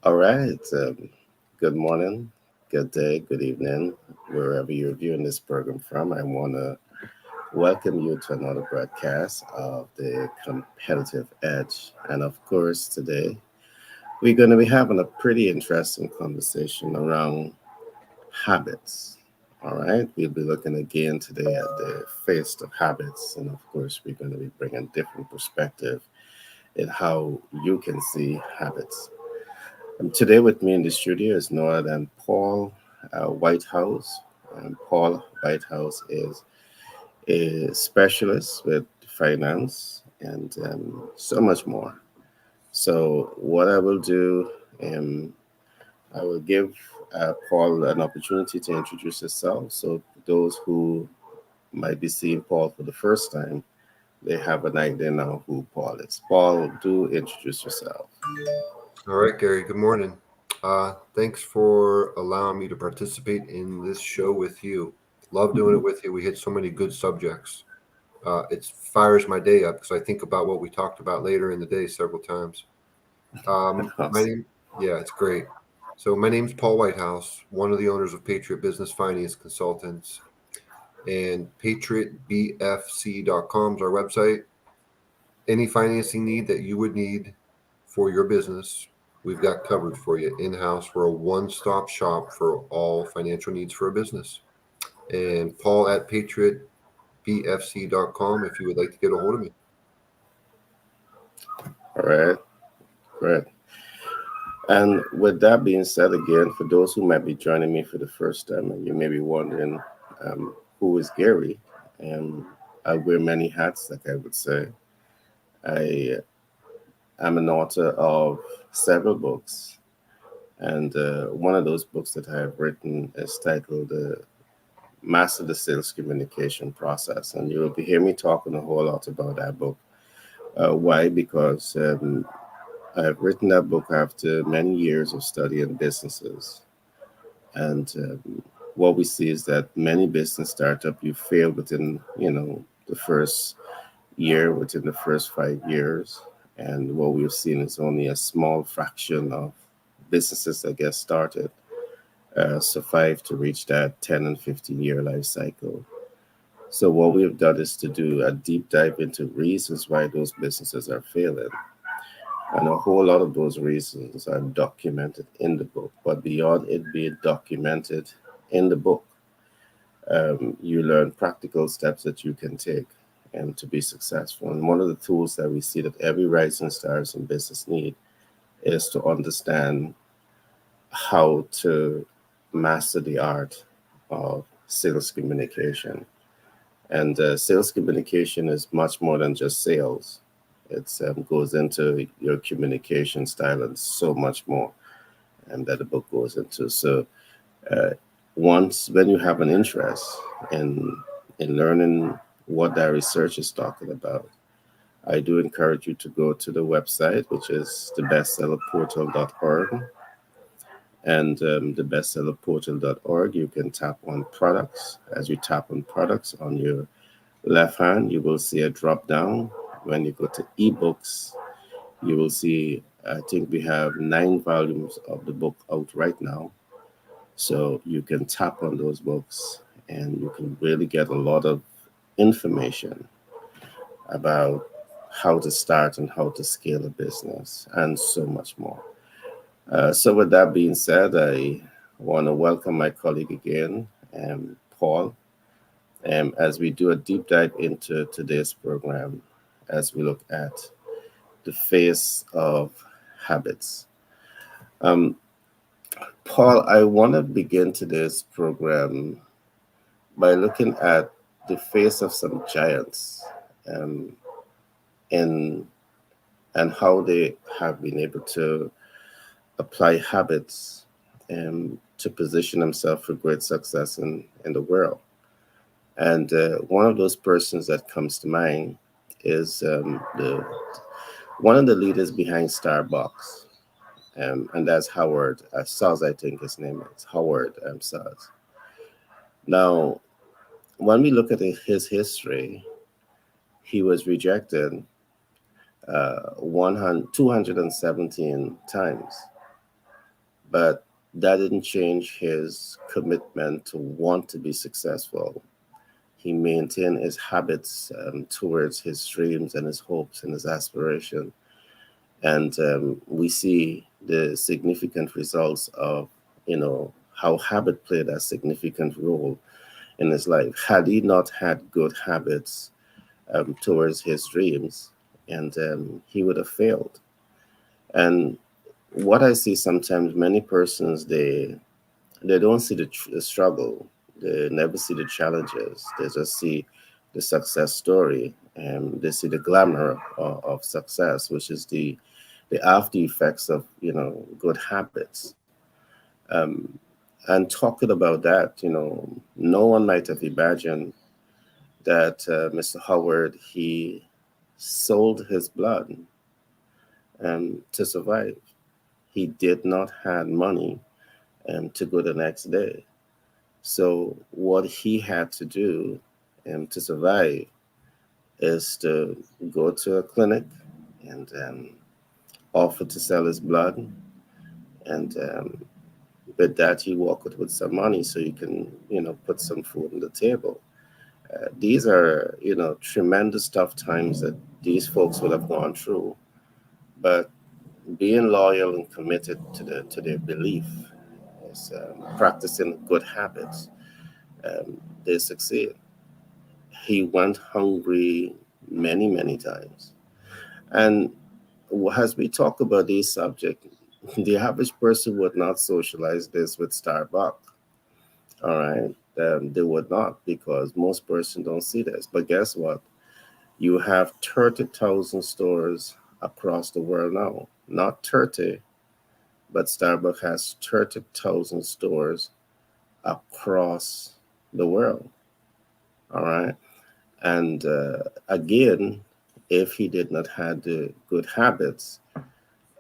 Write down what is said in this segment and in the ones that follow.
All right. Good morning, good day, good evening, wherever you're viewing this program from. I want to welcome you to another broadcast of the Competitive Edge. And of course, today we're going to be having a pretty interesting conversation around habits. All right. We'll be looking again today at the face of habits. And of course, we're going to be bringing different perspective in how you can see habits. Today with me in the studio is no other than Paul Whitehouse. Paul Whitehouse is a specialist with finance and so much more. So what I will do, um, I will give Paul an opportunity to introduce himself. So those who might be seeing Paul for the first time, they have an idea now who Paul is. Paul, do introduce yourself. All right, Gary, good morning. Thanks for allowing me to participate in this show with you. Love doing it with you. We hit so many good subjects. It fires my day up because I think about what we talked about later in the day several times. My Awesome. name, yeah, it's great. So, my name's Paul Whitehouse, one of the owners of Patriot Business Finance Consultants, and patriotbfc.com is our website. Any financing need that you would need for your business, we've got covered for you in house. We're a one stop shop for all financial needs for a business. And Paul at patriotbfc.com if you would like to get a hold of me. All right. Great. And with that being said, again, for those who might be joining me for the first time, and you may be wondering who is Gary, and I wear many hats, like I would say. I am an author of several books, and one of those books that I have written is titled "Master the Sales Communication Process," and you will be hearing me talking a whole lot about that book. Why? Because I've written that book after many years of studying businesses. And what we see is that many business startup you fail within the first year, within the first 5 years, and what we've seen is only a small fraction of businesses that get started survive to reach that 10 and 15-year life cycle. So what we've done is to do a deep dive into reasons why those businesses are failing. And a whole lot of those reasons are documented in the book. But beyond it being documented in the book, you learn practical steps that you can take and to be successful. And one of the tools that we see that every rising stars in business need is to understand how to master the art of sales communication. And sales communication is much more than just sales. It goes into your communication style and so much more, and that the book goes into. So uh, once when you have an interest in learning what that research is talking about, I do encourage you to go to the website, which is thebestsellerportal.org. And thebestsellerportal.org, you can tap on products. As you tap on products on your left hand, you will see a drop down. When you go to ebooks, you will see, I think we have 9 volumes of the book out right now. So you can tap on those books and you can really get a lot of information about how to start and how to scale a business and so much more. So, with that being said, I want to welcome my colleague again, Paul, as we do a deep dive into today's program as we look at the face of habits. Um, Paul, I want to begin today's program by looking at the face of some giants um, in and how they have been able to apply habits to position themselves for great success in the world. And one of those persons that comes to mind is the one of the leaders behind Starbucks, and that's Howard Saz. I think his name is Howard Saz. Now, when we look at his history, he was rejected 217 times. but that didn't change his commitment to want to be successful. He maintained his habits towards his dreams and his hopes and his aspiration. And we see the significant results of, how habit played a significant role in his life. Had he not had good habits towards his dreams, and he would have failed. And what I see sometimes, many persons they don't see the struggle, they never see the challenges. They just see the success story, and they see the glamour of success, which is the after effects of good habits. Um, and talking about that, no one might have imagined that Mr. Howard, he sold his blood to survive. He did not have money to go the next day. So what he had to do to survive is to go to a clinic and offer to sell his blood, and with that he walked with some money so he can put some food on the table. These are tremendous tough times that these folks would have gone through, but being loyal and committed to their belief is practicing good habits. They succeed. He went hungry many times. And as we talk about these subjects, the average person would not socialize this with Starbucks. All right. They would not, because most persons don't see this. But guess what? You have 30,000 stores across the world now. Not 30, but Starbucks has 30,000 stores across the world. All right. And again, if he did not have the good habits,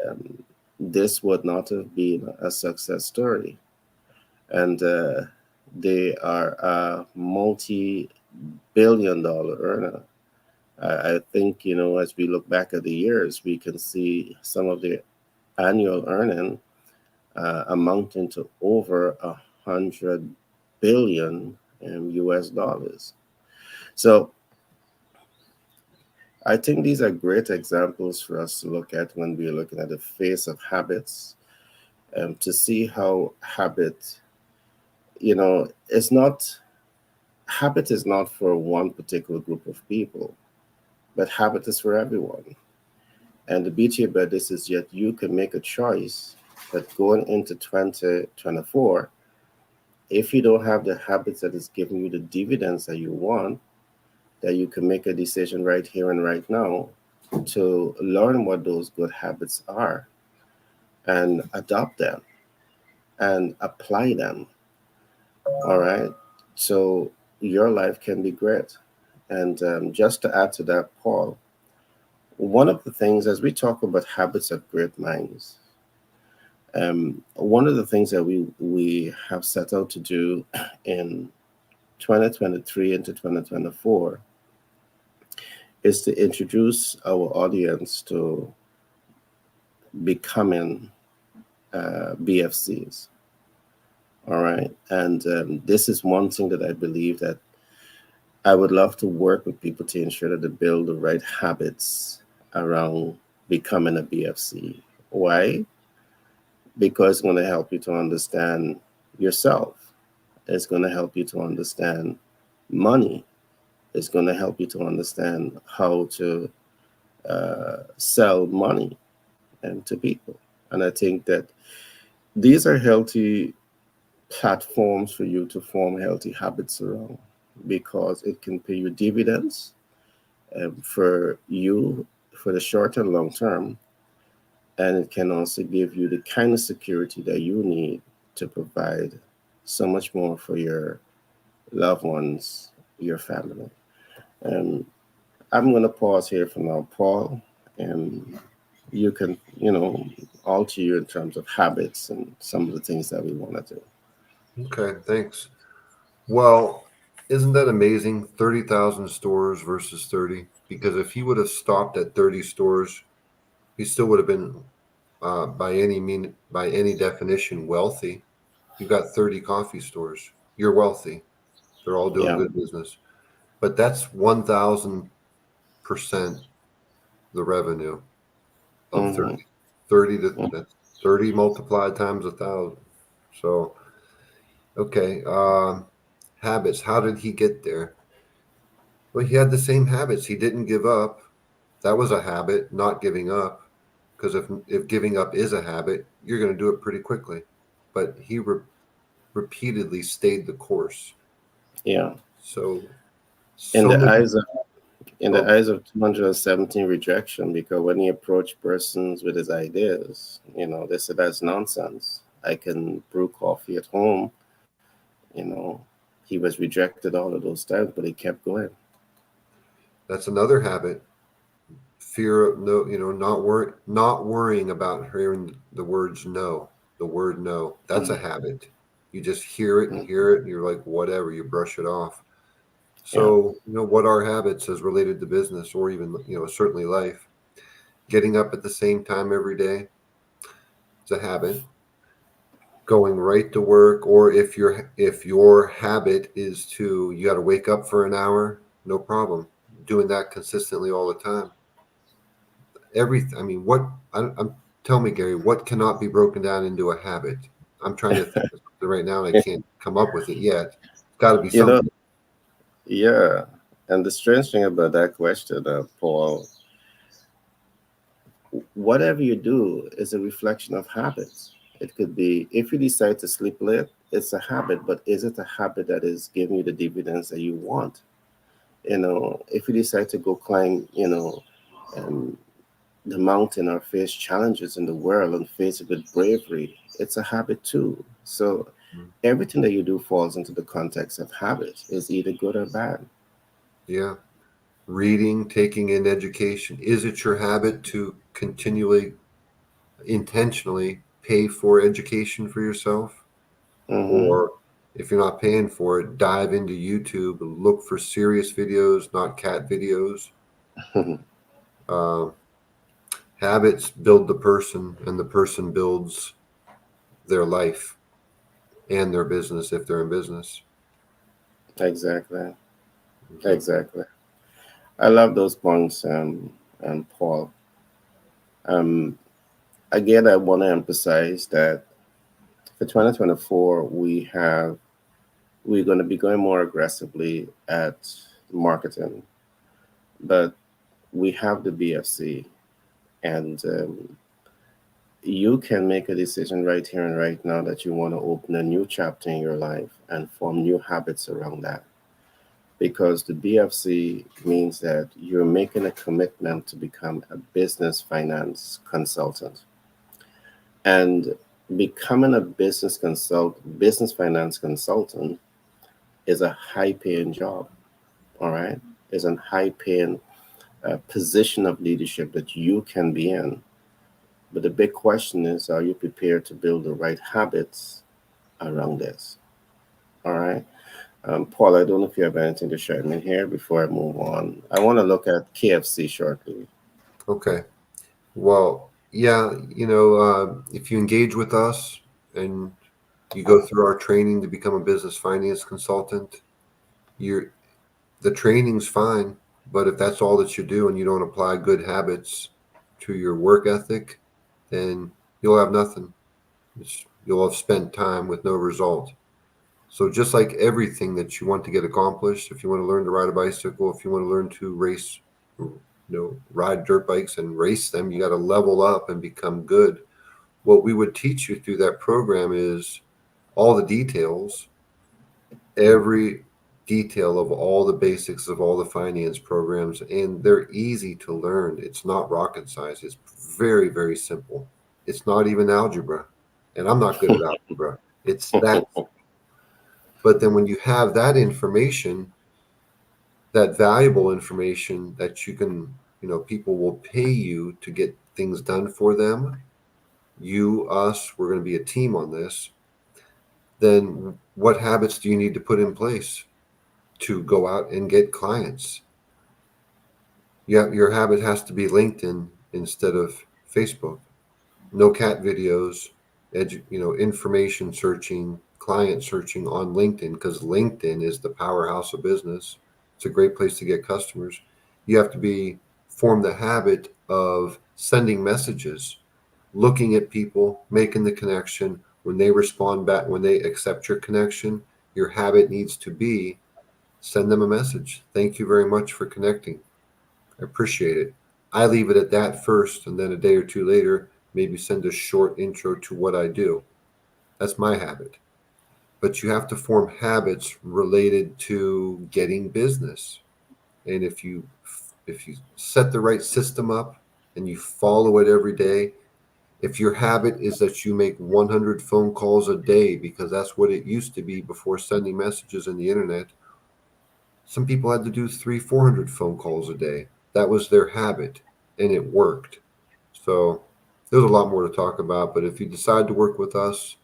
um, this would not have been a success story. And they are a multi-billion-dollar earner. I think, as we look back at the years, we can see some of the annual earning amounting to over 100 billion US dollars. So I think these are great examples for us to look at when we're looking at the face of habits, to see how it's not, habit is not for one particular group of people, but habit is for everyone. And the beauty about this is yet you can make a choice that going into 2024, if you don't have the habits that is giving you the dividends that you want, that you can make a decision right here and right now to learn what those good habits are and adopt them and apply them. All right. So your life can be great. And just to add to that, Paul, one of the things as we talk about habits of great minds, one of the things that we have set out to do in 2023 into 2024 is to introduce our audience to becoming BFCs. All right. And this is one thing that I believe that I would love to work with people to ensure that they build the right habits around becoming a BFC. Why? Because it's going to help you to understand yourself. It's going to help you to understand money. It's going to help you to understand how to sell money to people. And I think that these are healthy platforms for you to form healthy habits around, because it can pay you dividends for you for the short and long term. And it can also give you the kind of security that you need to provide so much more for your loved ones, your family. And I'm going to pause here for now, Paul, and you can, alter you in terms of habits and some of the things that we want to do. Okay, thanks. Well, isn't that amazing? 30,000 stores versus 30. Because if he would have stopped at 30 stores, he still would have been by any definition wealthy. You got 30 coffee stores. You're wealthy. They're all doing Yeah. good business. But that's 1,000% the revenue of Mm-hmm. 30. 30 to that's 30 multiplied times 1,000. So, okay. Habits. How did he get there? Well, he had the same habits. He didn't give up. That was a habit, not giving up. Because if giving up is a habit, you're going to do it pretty quickly. But he repeatedly stayed the course. Yeah. So, In so the many. eyes of in the Oh, eyes of 217 rejection, because when he approached persons with his ideas, they said that's nonsense. I can brew coffee at home. You know, he was rejected all of those times, but he kept going. that's another habit. Fear of no, not worrying about hearing the words no. The word no. That's a Mhm. habit. You just hear it and hear it, and you're like, whatever. You brush it off. Yeah. So, what are habits as related to business or even, certainly life? Getting up at the same time every day, it's a habit. Going right to work, or if your habit is to you got to wake up for an hour, no problem. Doing that consistently all the time. Everything. I mean, I'm tell me, Gary, what cannot be broken down into a habit? I'm trying to think of something right now, and I can't come up with it yet. It's got to be You know, something. yeah. And the strange thing about that question, Paul, whatever you do is a reflection of habits. It could be if you decide to sleep late, it's a habit, but is it a habit that is giving you the dividends that you want? If you decide to go climb, um, the mountain or face challenges in the world and face it with bravery, it's a habit too. So everything that you do falls into the context of habit, is either good or bad. Yeah. Reading, taking in education. Is it your habit to continually, intentionally pay for education for yourself? Hmm. Or if you're not paying for it, dive into YouTube, look for serious videos, not cat videos. Uh, Habits build the person, and the person builds their life and their business if they're in business. Exactly. Okay. Exactly. I love those points, Paul. Um, Again, I want to emphasize that for 2024, we're going to be going more aggressively at marketing, but we have the BFC, and you can make a decision right here and right now that you want to open a new chapter in your life and form new habits around that. Because the BFC means that you're making a commitment to become a business finance consultant. And becoming a business finance consultant is a high paying job. All right. Is a high paying position of leadership that you can be in. But the big question is, are you prepared to build the right habits around this? All right. Paul, I don't know if you have anything to share in here before I move on. I want to look at KFC shortly. Okay. Well, yeah, if you engage with us and you go through our training to become a business finance consultant, you're the training's fine, but if that's all that you do and you don't apply good habits to your work ethic, then you'll have nothing. You'll have spent time with no result. So just like everything that you want to get accomplished, if you want to learn to ride a bicycle, if you want to learn to race, ride dirt bikes and race them, you got to level up and become good. What we would teach you through that program is all the details, every detail of all the basics of all the finance programs, and they're easy to learn. It's not rocket science. It's very, very simple. It's not even algebra, and I'm not good at algebra. It's that. But then when you have that information, that valuable information that you can, people will pay you to get things done for them. You, us, we're going to be a team on this. Then what habits do you need to put in place to go out and get clients? Yeah, your habit has to be LinkedIn instead of Facebook. no cat videos, information searching, client searching on LinkedIn, because LinkedIn is the powerhouse of business. It's a great place to get customers. You have to be form the habit of sending messages, looking at people, making the connection. When they respond back, when they accept your connection, your habit needs to be send them a message. Thank you very much for connecting. I appreciate it. I leave it at that first, and then a day or two later, maybe send a short intro to what I do. That's my habit. But you have to form habits related to getting business. And if you set the right system up and you follow it every day, if your habit is that you make 100 phone calls a day because that's what it used to be before sending messages in the internet, some people had to do 400 phone calls a day. That was their habit, and it worked. So there's a lot more to talk about. But if you decide to work with us,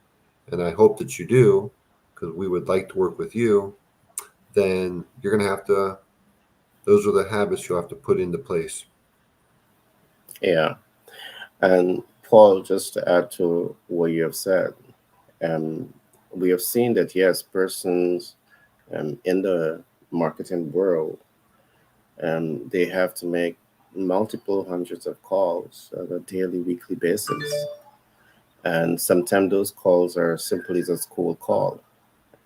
and I hope that you do, because we would like to work with you, then you're going to have to, those are the habits you'll have to put into place. Yeah. And Paul, just to add to what you have said, um, we have seen that yes, persons in the marketing world, they have to make multiple hundreds of calls on a daily, weekly basis. And sometimes those calls are simply just cold call,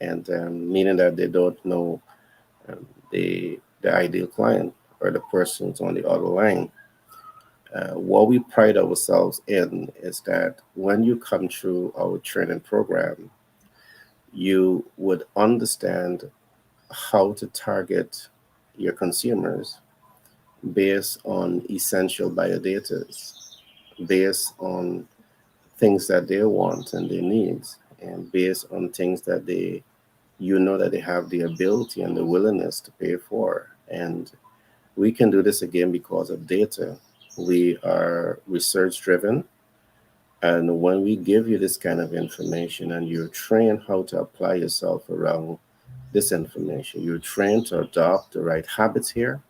and meaning that they don't know um, the ideal client or the persons on the other line. What we pride ourselves in is that when you come through our training program, you would understand how to target your consumers based on essential biodata, based on things that they want and their needs, and based on things that that they have the ability and the willingness to pay for. And we can do this again because of data. We are research driven. And when we give you this kind of information and you're trained how to apply yourself around this information, you're trained to adopt the right habits here,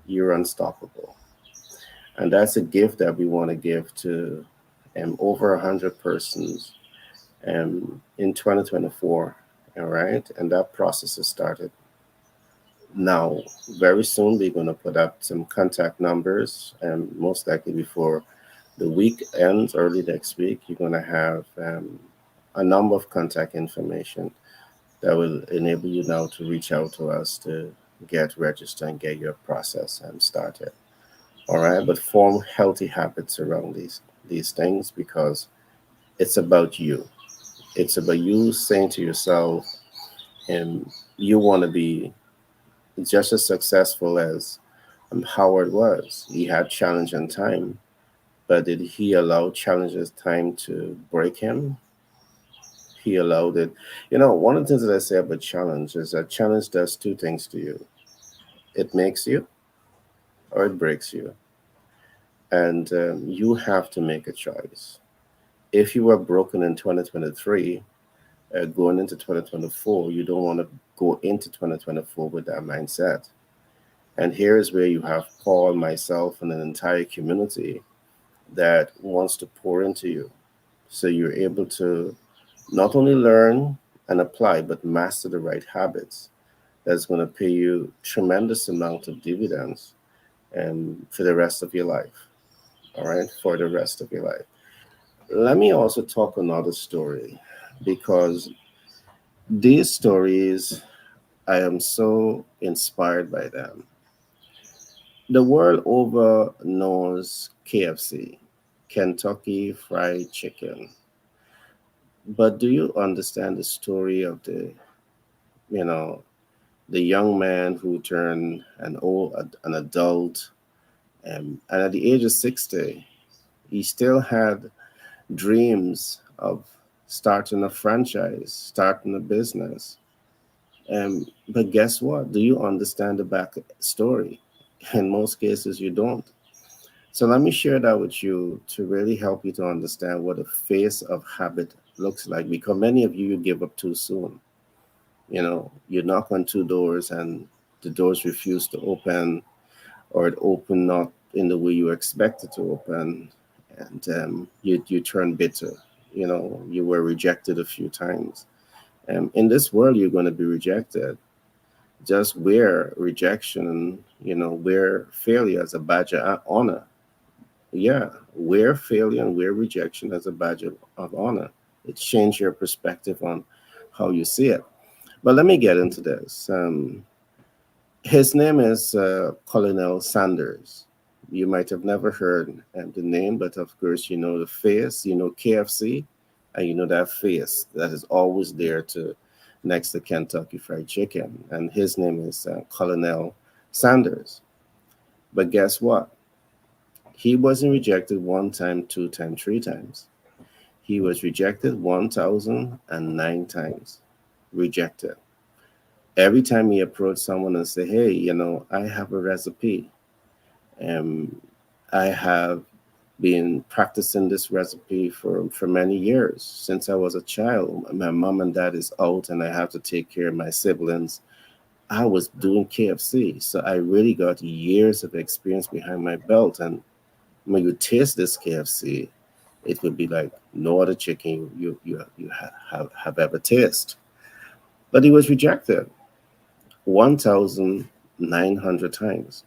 you're unstoppable. And that's a gift that we want to give to over 100 persons in 2024. All right. And that process has started. Now, very soon, we're going to put up some contact numbers, and most likely before the week ends, early next week, you're going to have a number of contact information that will enable you now to reach out to us to get registered and get your process started. All right, but form healthy habits around these things because it's about you. It's about you saying to yourself, and you want to be just as successful as Howard was. He had challenge and time, but did he allow challenges time to break him? He allowed it. One of the things that I say about challenge is that challenge does two things to you: it makes you or it breaks you. And you have to make a choice. If you were broken in 2023, going into 2024, you don't want to go into 2024 with that mindset. And here is where you have Paul, myself, and an entire community that wants to pour into you. So you're able to not only learn and apply, but master the right habits that's going to pay you tremendous amount of dividends for the rest of your life. All right, for the rest of your life. Let me also talk another story because these stories, I am so inspired by them. The world over knows KFC, Kentucky Fried Chicken. But do you understand the story of you know, the young man who turned an adult, and at the age of 60, he still had dreams of starting a franchise, starting a business. But guess what? Do you understand the back story? In most cases, you don't. So let me share that with you to really help you to understand what a face of habit looks like. Because many of you give up too soon. You knock on two doors and the doors refuse to open, or it open not in the way you expect it to open. and you turn bitter. You know, you were rejected a few times. In this world, you're going to be rejected. Just wear rejection, wear failure as a badge of honor. Yeah, wear failure and wear rejection as a badge of honor. It changes your perspective on how you see it. But let me get into this. His name is Colonel Sanders. You might have never heard the name, but of course, you know the face, you know KFC, and you know that face that is always there to next to Kentucky Fried Chicken. And his name is Colonel Sanders. But guess what? He wasn't rejected one time, two times, three times. He was rejected 1,009 times. Rejected. Every time he approached someone and say, "Hey, I have a recipe. Um, I have been practicing this recipe for many years since I was a child. My mom and dad is out, and I have to take care of my siblings. I was doing KFC, so I really got years of experience behind my belt. And when you taste this KFC, it would be like no other chicken you have ever tasted." But he was rejected 1,900 times.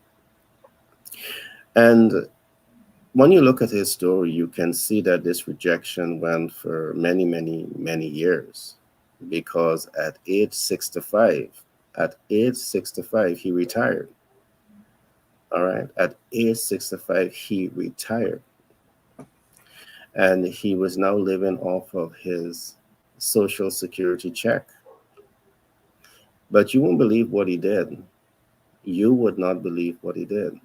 And when you look at his story, you can see that this rejection went for many, many, many years. Because at age 65, he retired. All right. At age 65, he retired. And he was now living off of his Social Security check. But you won't believe what he did. You would not believe what he did.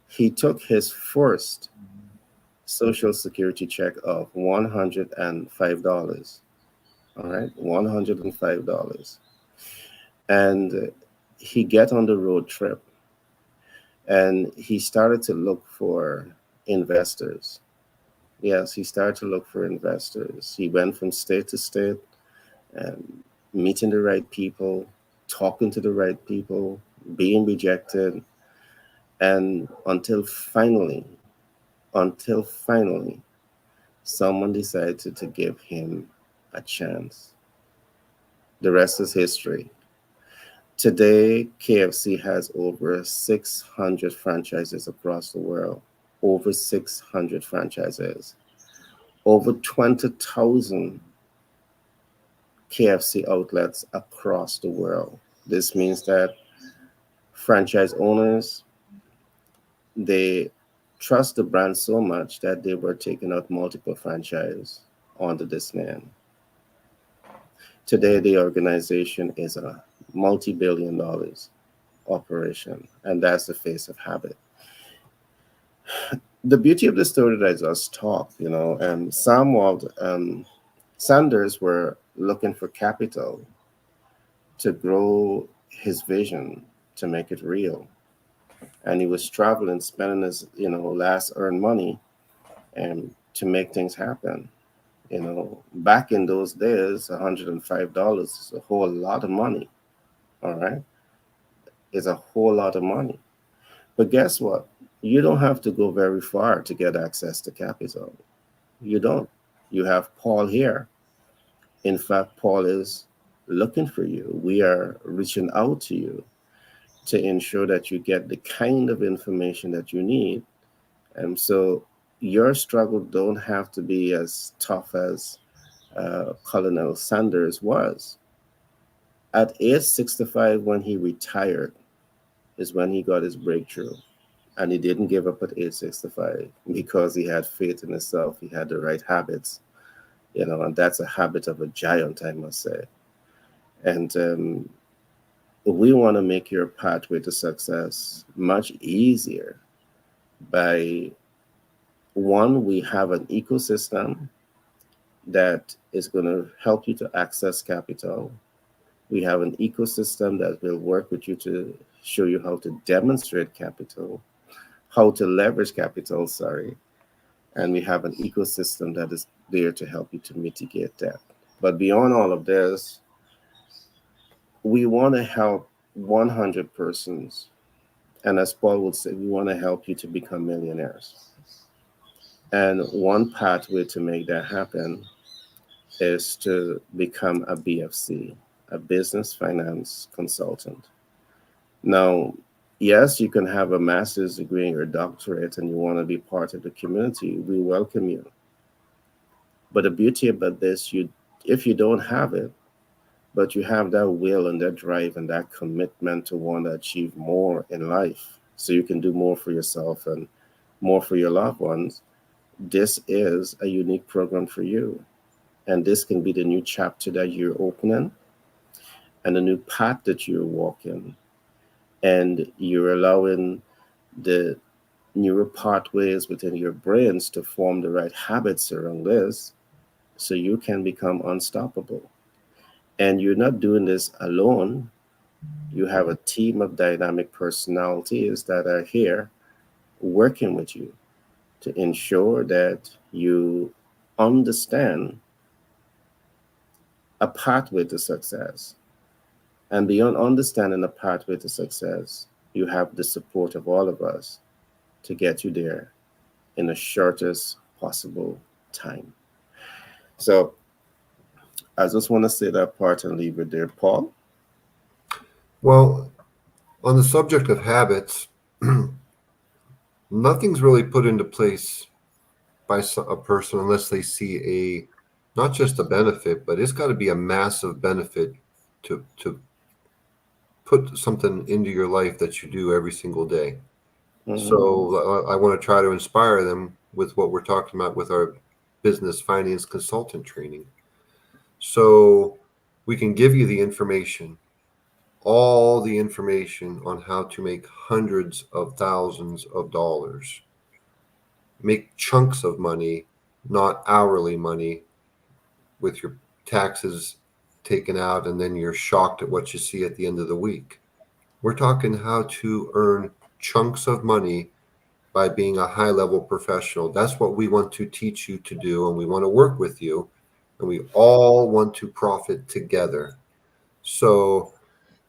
He took his first Social Security check of $105. All right, $105. And he get on the road trip and he started to look for investors. Yes, he started to look for investors. He went from state to state and meeting the right people, talking to the right people, being rejected, and until finally, someone decided to give him a chance. The rest is history. Today, KFC has over 600 franchises across the world. Over 600 franchises. Over 20,000 KFC outlets across the world. This means that franchise owners, they trust the brand so much that they were taking out multiple franchise under this name. Today, the organization is a multi-billion dollars operation, and that's the face of habit. The beauty of the story that I just talked, Sanders were looking for capital to grow his vision, to make it real. And he was traveling, spending his, last earned money and to make things happen. Back in those days, $105 is a whole lot of money. All right. Is a whole lot of money. But guess what? You don't have to go very far to get access to capital. You don't. You have Paul here. In fact, Paul is looking for you. We are reaching out to you to ensure that you get the kind of information that you need. And so your struggle don't have to be as tough as Colonel Sanders was. At age 65, when he retired, is when he got his breakthrough. And he didn't give up at age 65 because he had faith in himself. He had the right habits, and that's a habit of a giant, I must say. And we want to make your pathway to success much easier by one, we have an ecosystem that is going to help you to access capital. We have an ecosystem that will work with you to show you how to demonstrate capital, how to leverage capital, sorry. And we have an ecosystem that is there to help you to mitigate that. But beyond all of this, we want to help 100 persons. And as Paul would say, we want to help you to become millionaires. And one pathway to make that happen is to become a BFC, a business finance consultant. Now, yes, you can have a master's degree and your doctorate and you want to be part of the community. We welcome you. But the beauty about this, if you don't have it, but you have that will and that drive and that commitment to want to achieve more in life so you can do more for yourself and more for your loved ones, this is a unique program for you. And this can be the new chapter that you're opening and a new path that you're walking. And you're allowing the neural pathways within your brains to form the right habits around this so you can become unstoppable. And you're not doing this alone. You have a team of dynamic personalities that are here working with you to ensure that you understand a pathway to success. And beyond understanding a pathway to success, you have the support of all of us to get you there in the shortest possible time. So I just want to say that part and leave it there, Paul. Well, on the subject of habits, nothing's really put into place by a person unless they see not just a benefit, but it's got to be a massive benefit to put something into your life that you do every single day. Hmm. So I want to try to inspire them with what we're talking about with our business finance consultant training. So we can give you the information, all the information on how to make hundreds of thousands of dollars, make chunks of money, not hourly money, with your taxes taken out, and then you're shocked at what you see at the end of the week. We're talking how to earn chunks of money by being a high level professional. That's what we want to teach you to do, and we want to work with you, and we all want to profit together. So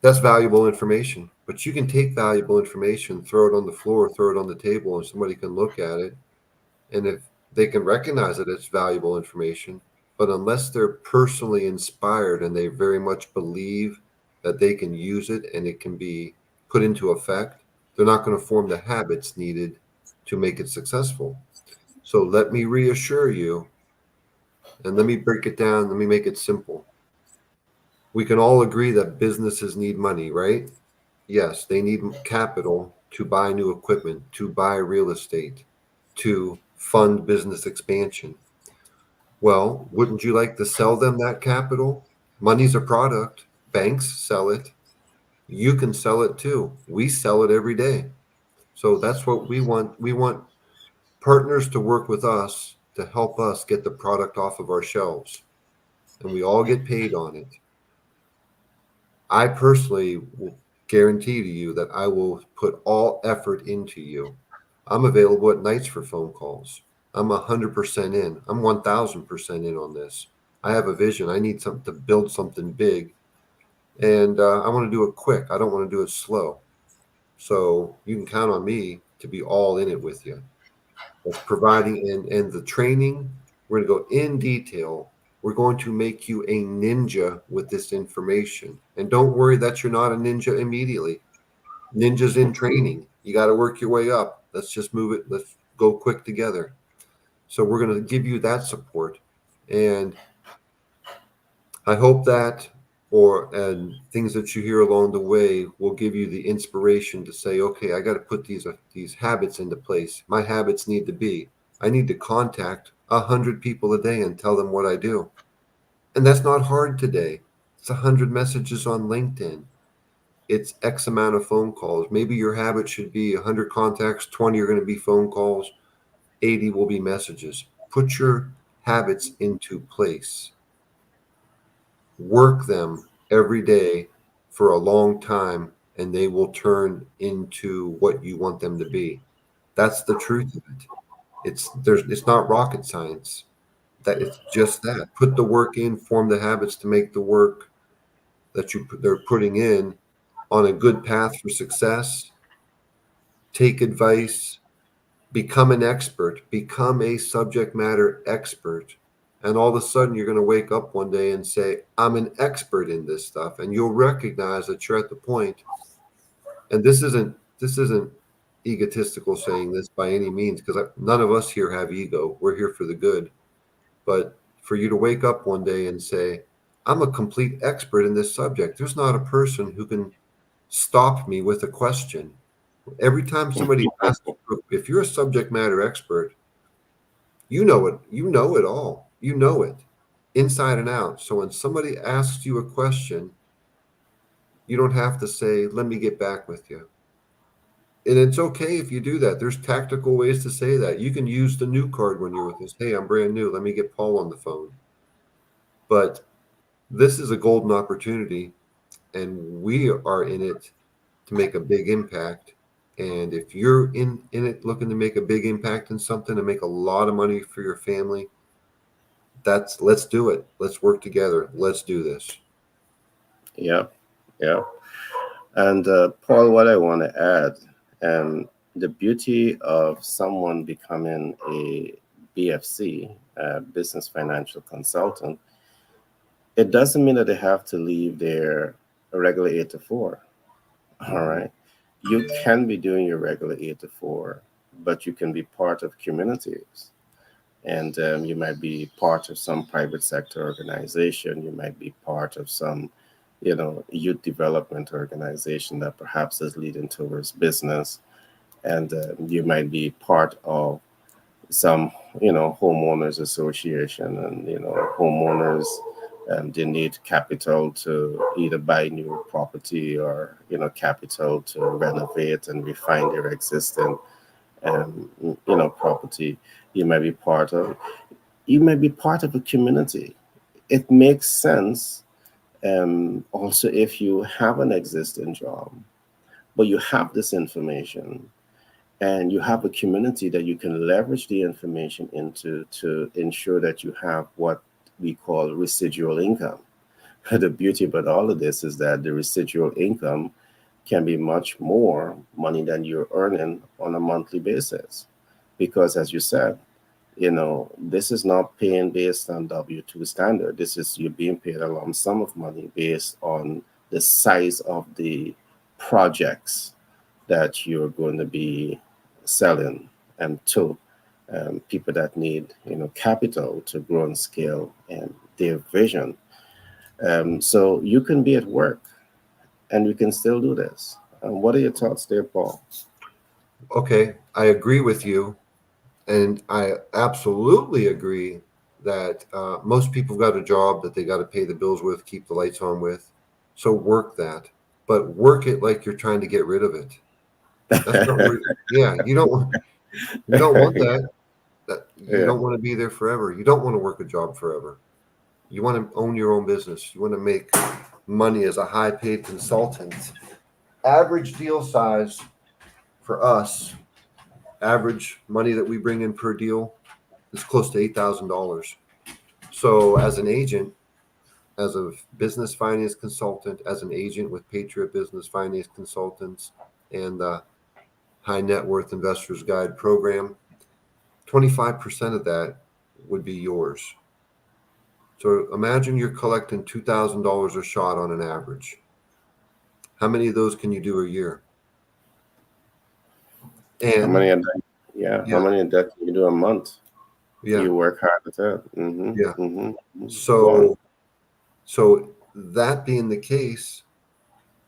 that's valuable information. But you can take valuable information, throw it on the floor, throw it on the table, and somebody can look at it. And if they can recognize that it's valuable information, but unless they're personally inspired and they very much believe that they can use it and it can be put into effect, they're not going to form the habits needed to make it successful. So let me reassure you, and let me break it down, let me make it simple. We can all agree that businesses need money, right? Yes, they need capital to buy new equipment, to buy real estate, to fund business expansion. Well, wouldn't you like to sell them that capital? Money's a product. Banks sell it. You can sell it too. We sell it every day. So that's what we want. We want partners to work with us to help us get the product off of our shelves. And we all get paid on it. I personally will guarantee to you that I will put all effort into you. I'm available at nights for phone calls. I'm 100% in. I'm 1000% in on this. I have a vision. I need something to build something big, and I want to do it quick. I don't want to do it slow. So you can count on me to be all in it with you. That's providing and the training. We're going to go in detail. We're going to make you a ninja with this information. And don't worry that you're not a ninja immediately. Ninjas in training. You got to work your way up. Let's just move it. Let's go quick together. So we're going to give you that support. And I hope that and things that you hear along the way will give you the inspiration to say, okay, I got to put these habits into place. My habits need to be, I need to contact 100 people a day and tell them what I do. And that's not hard today. It's 100 messages on LinkedIn. It's X amount of phone calls. Maybe your habit should be 100 contacts, 20 are going to be phone calls, 80 will be messages. Put your habits into place. Work them every day for a long time, and they will turn into what you want them to be. That's the truth of it. It's not rocket science. That it's just that. Put the work in, form the habits to make the work that they're putting in on a good path for success. Take advice, become an expert, become a subject matter expert. And all of a sudden, you're going to wake up one day and say, I'm an expert in this stuff. And you'll recognize that you're at the point, and this isn't egotistical saying this by any means, because none of us here have ego. We're here for the good. But for you to wake up one day and say, I'm a complete expert in this subject, there's not a person who can stop me with a question. Every time somebody asks you, if you're a subject matter expert, you know it. You know it all. You know it inside and out. So when somebody asks you a question, you don't have to say, let me get back with you. And it's okay if you do that. There's tactical ways to say that. You can use the new card when you're with us. Hey, I'm brand new. Let me get Paul on the phone. But this is a golden opportunity, and we are in it to make a big impact. And if you're in it looking to make a big impact in something and make a lot of money for your family, let's do it. Let's work together. Let's do this. Yeah, yeah. And Paul, what I want to add, the beauty of someone becoming a BFC, business financial consultant, it doesn't mean that they have to leave their regular 8 to 4. All right. You can be doing your regular 8 to 4, but you can be part of communities. And you might be part of some private sector organization. You might be part of some, youth development organization that perhaps is leading towards business. And you might be part of some, homeowners association, and homeowners, they need capital to either buy new property, or capital to renovate and refine their existing property. You might be part of you might be part of a community. It makes sense. Also, if you have an existing job, but you have this information, and you have a community that you can leverage the information into, to ensure that you have what we call residual income. The beauty about all of this is that the residual income can be much more money than you're earning on a monthly basis. Because, as you said, this is not paying based on W-2 standard. This is you being paid a lump sum of money based on the size of the projects that you're going to be selling, to people that need capital to grow and scale and their vision. So you can be at work and you can still do this. What are your thoughts there, Paul? Okay, I agree with you. And I absolutely agree that most people got a job that they got to pay the bills with, keep the lights on with. So work that, but work it like you're trying to get rid of it. That's not where, yeah, you don't want that. You Yeah. don't want to be there forever. You don't want to work a job forever. You want to own your own business. You want to make money as a high paid consultant. Average deal size for us, average money that we bring in per deal is close to $8,000. So, as an agent, as a business finance consultant, as an agent with Patriot Business Finance Consultants and the High Net Worth Investors Guide program, 25% of that would be yours. So, imagine you're collecting $2,000 a shot on an average. How many of those can you do a year? How many And of that? Yeah. How yeah, many of that can you do a month? yeah, You work hard at that. Mm-hmm. yeah. Mm-hmm. Go on. So that being the case,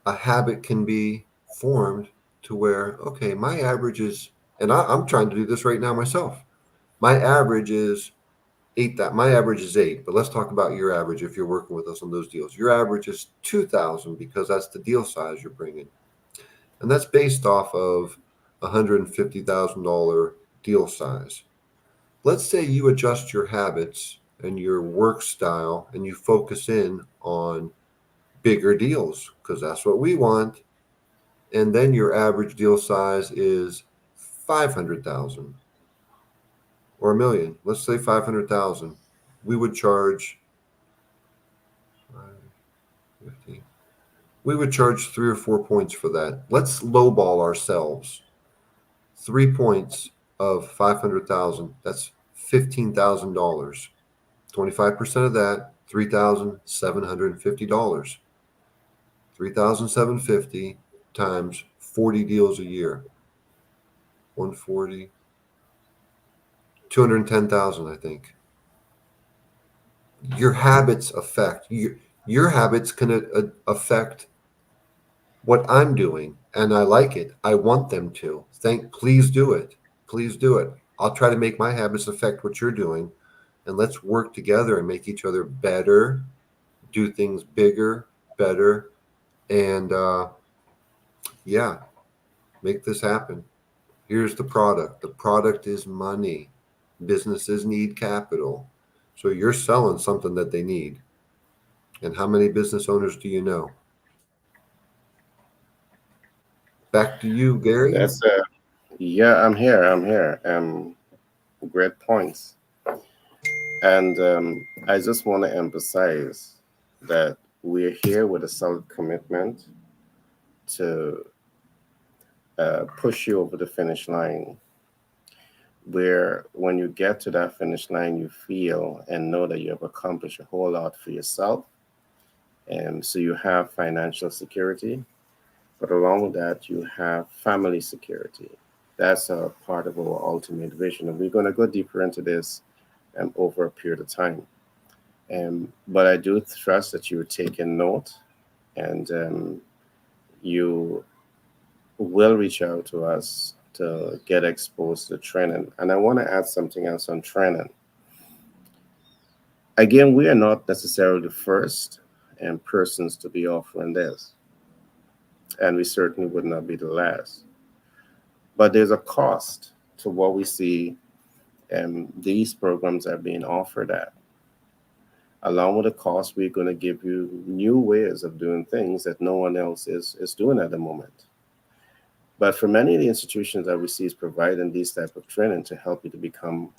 a habit can be formed to where, okay, my average is, and I'm trying to do this right now myself. My average is eight. That my average is eight. But let's talk about your average if you're working with us on those deals. Your average is 2,000 because that's the deal size you're bringing, and that's based off of $150,000 deal size. Let's say you adjust your habits and your work style, and you focus in on bigger deals because that's what we want, and then your average deal size is 500,000 or a million. Let's say 500,000. We would charge 15. We would charge 3 or 4 points for that. Let's lowball ourselves. 3 points of 500,000. That's $15,000. 25% of that, $3,750. 3,750 times 40 deals a year. 140, 210,000, I think. Your habits affect your habits can affect what I'm doing, and I like it. I want them to. Please do it. Please do it. I'll try to make my habits affect what you're doing, and let's work together and make each other better, do things bigger, better, and yeah, make this happen. Here's the product. The product is money. Businesses need capital. So you're selling something that they need. And how many business owners do you know? Back to you, Gary. That's yeah, I'm here. I'm here. Great points. And I just want to emphasize that we're here with a solid commitment to push you over the finish line, where when you get to that finish line, you feel and know that you have accomplished a whole lot for yourself. And so you have financial security, but along with that, you have family security. That's a part of our ultimate vision. And we're going to go deeper into this over a period of time. But I do trust that you're taking note, and you will reach out to us to get exposed to training. And I want to add something else on training. Again, we are not necessarily the first persons to be offering this, and we certainly would not be the last. But there's a cost to what we see these programs are being offered at. Along with the cost, we're going to give you new ways of doing things that no one else is doing at the moment. But for many of the institutions that we see is providing these type of training to help you to become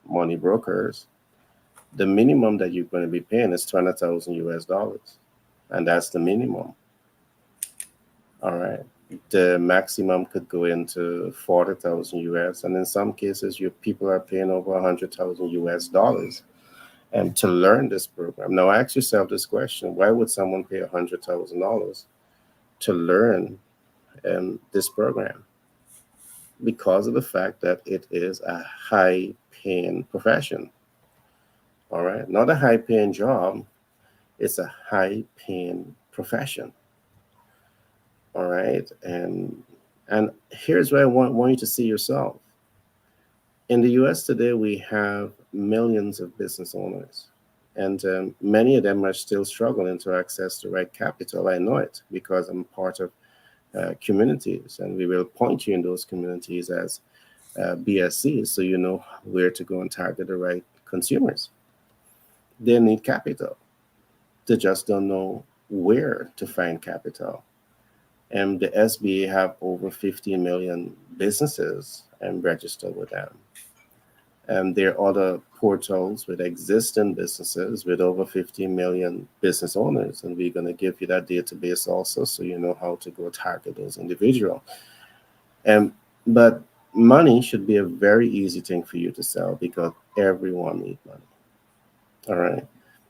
money brokers, the minimum that you're going to be paying is 200,000 US dollars, and that's the minimum. All right. The maximum could go into 40,000 US, and in some cases, your people are paying over 100,000 US dollars and to learn this program. Now, ask yourself this question: why would someone pay $100,000 to learn this program? Because of the fact that it is a high paying profession. All right, not a high paying job, it's a high paying profession. All right, and here's where I want you to see yourself. In the US today, we have millions of business owners, and many of them are still struggling to access the right capital. I know it because I'm part of communities, and we will point you in those communities as BSCs so you know where to go and target the right consumers. They need capital. They just don't know where to find capital. And the SBA have over 15 million businesses and registered with them. And there are other portals with existing businesses with over 15 million business owners. And we're going to give you that database also so you know how to go target those individuals. And but money should be a very easy thing for you to sell because everyone needs money. All right.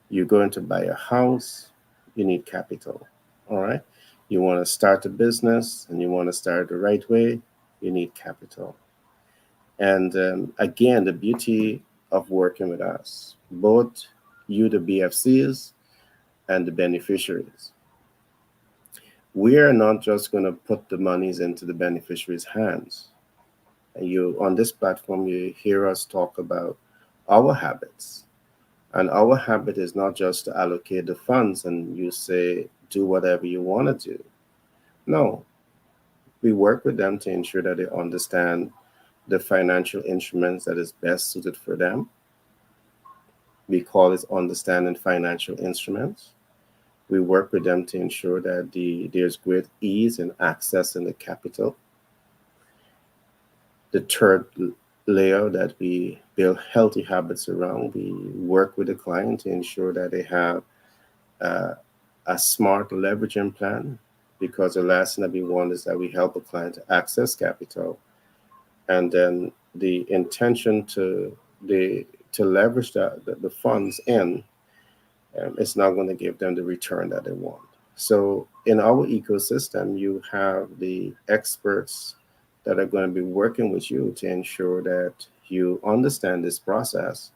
You're going to buy a house, you need capital. All right. You want to start a business and you want to start the right way, you need capital. And again, the beauty of working with us, both you, the BFCs, and the beneficiaries, we are not just going to put the monies into the beneficiaries' hands. And you, on this platform, you hear us talk about our habits. And our habit is not just to allocate the funds and you say, do whatever you want to do. No, we work with them to ensure that they understand the financial instruments that is best suited for them. We call it understanding financial instruments. We work with them to ensure that there's great ease in accessing the capital. The third layer that we build healthy habits around, we work with the client to ensure that they have uh, a smart leveraging plan because the last thing that we want is that we help a client to access capital and then the intention to leverage the funds in, it's not going to give them the return that they want. So in our ecosystem, you have the experts that are going to be working with you to ensure that you understand this process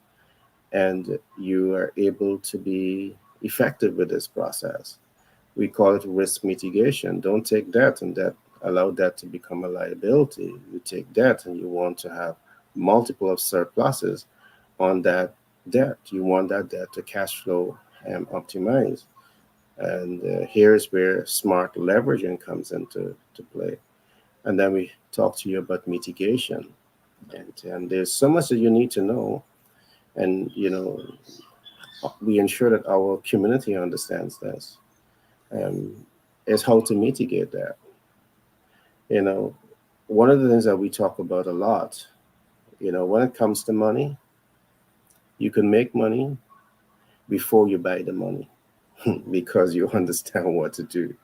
and you are able to be effective with this process. We call it risk mitigation. Don't take debt and that allow that to become a liability. You take debt and you want to have multiple of surpluses on that debt. You want that debt to cash flow and optimize. And here's where smart leveraging comes into to play. And then we talk to you about mitigation. And there's so much that you need to know. And, we ensure that our community understands this. Um, is how to mitigate that. You know, one of the things that we talk about a lot, when it comes to money, you can make money before you buy the money because you understand what to do.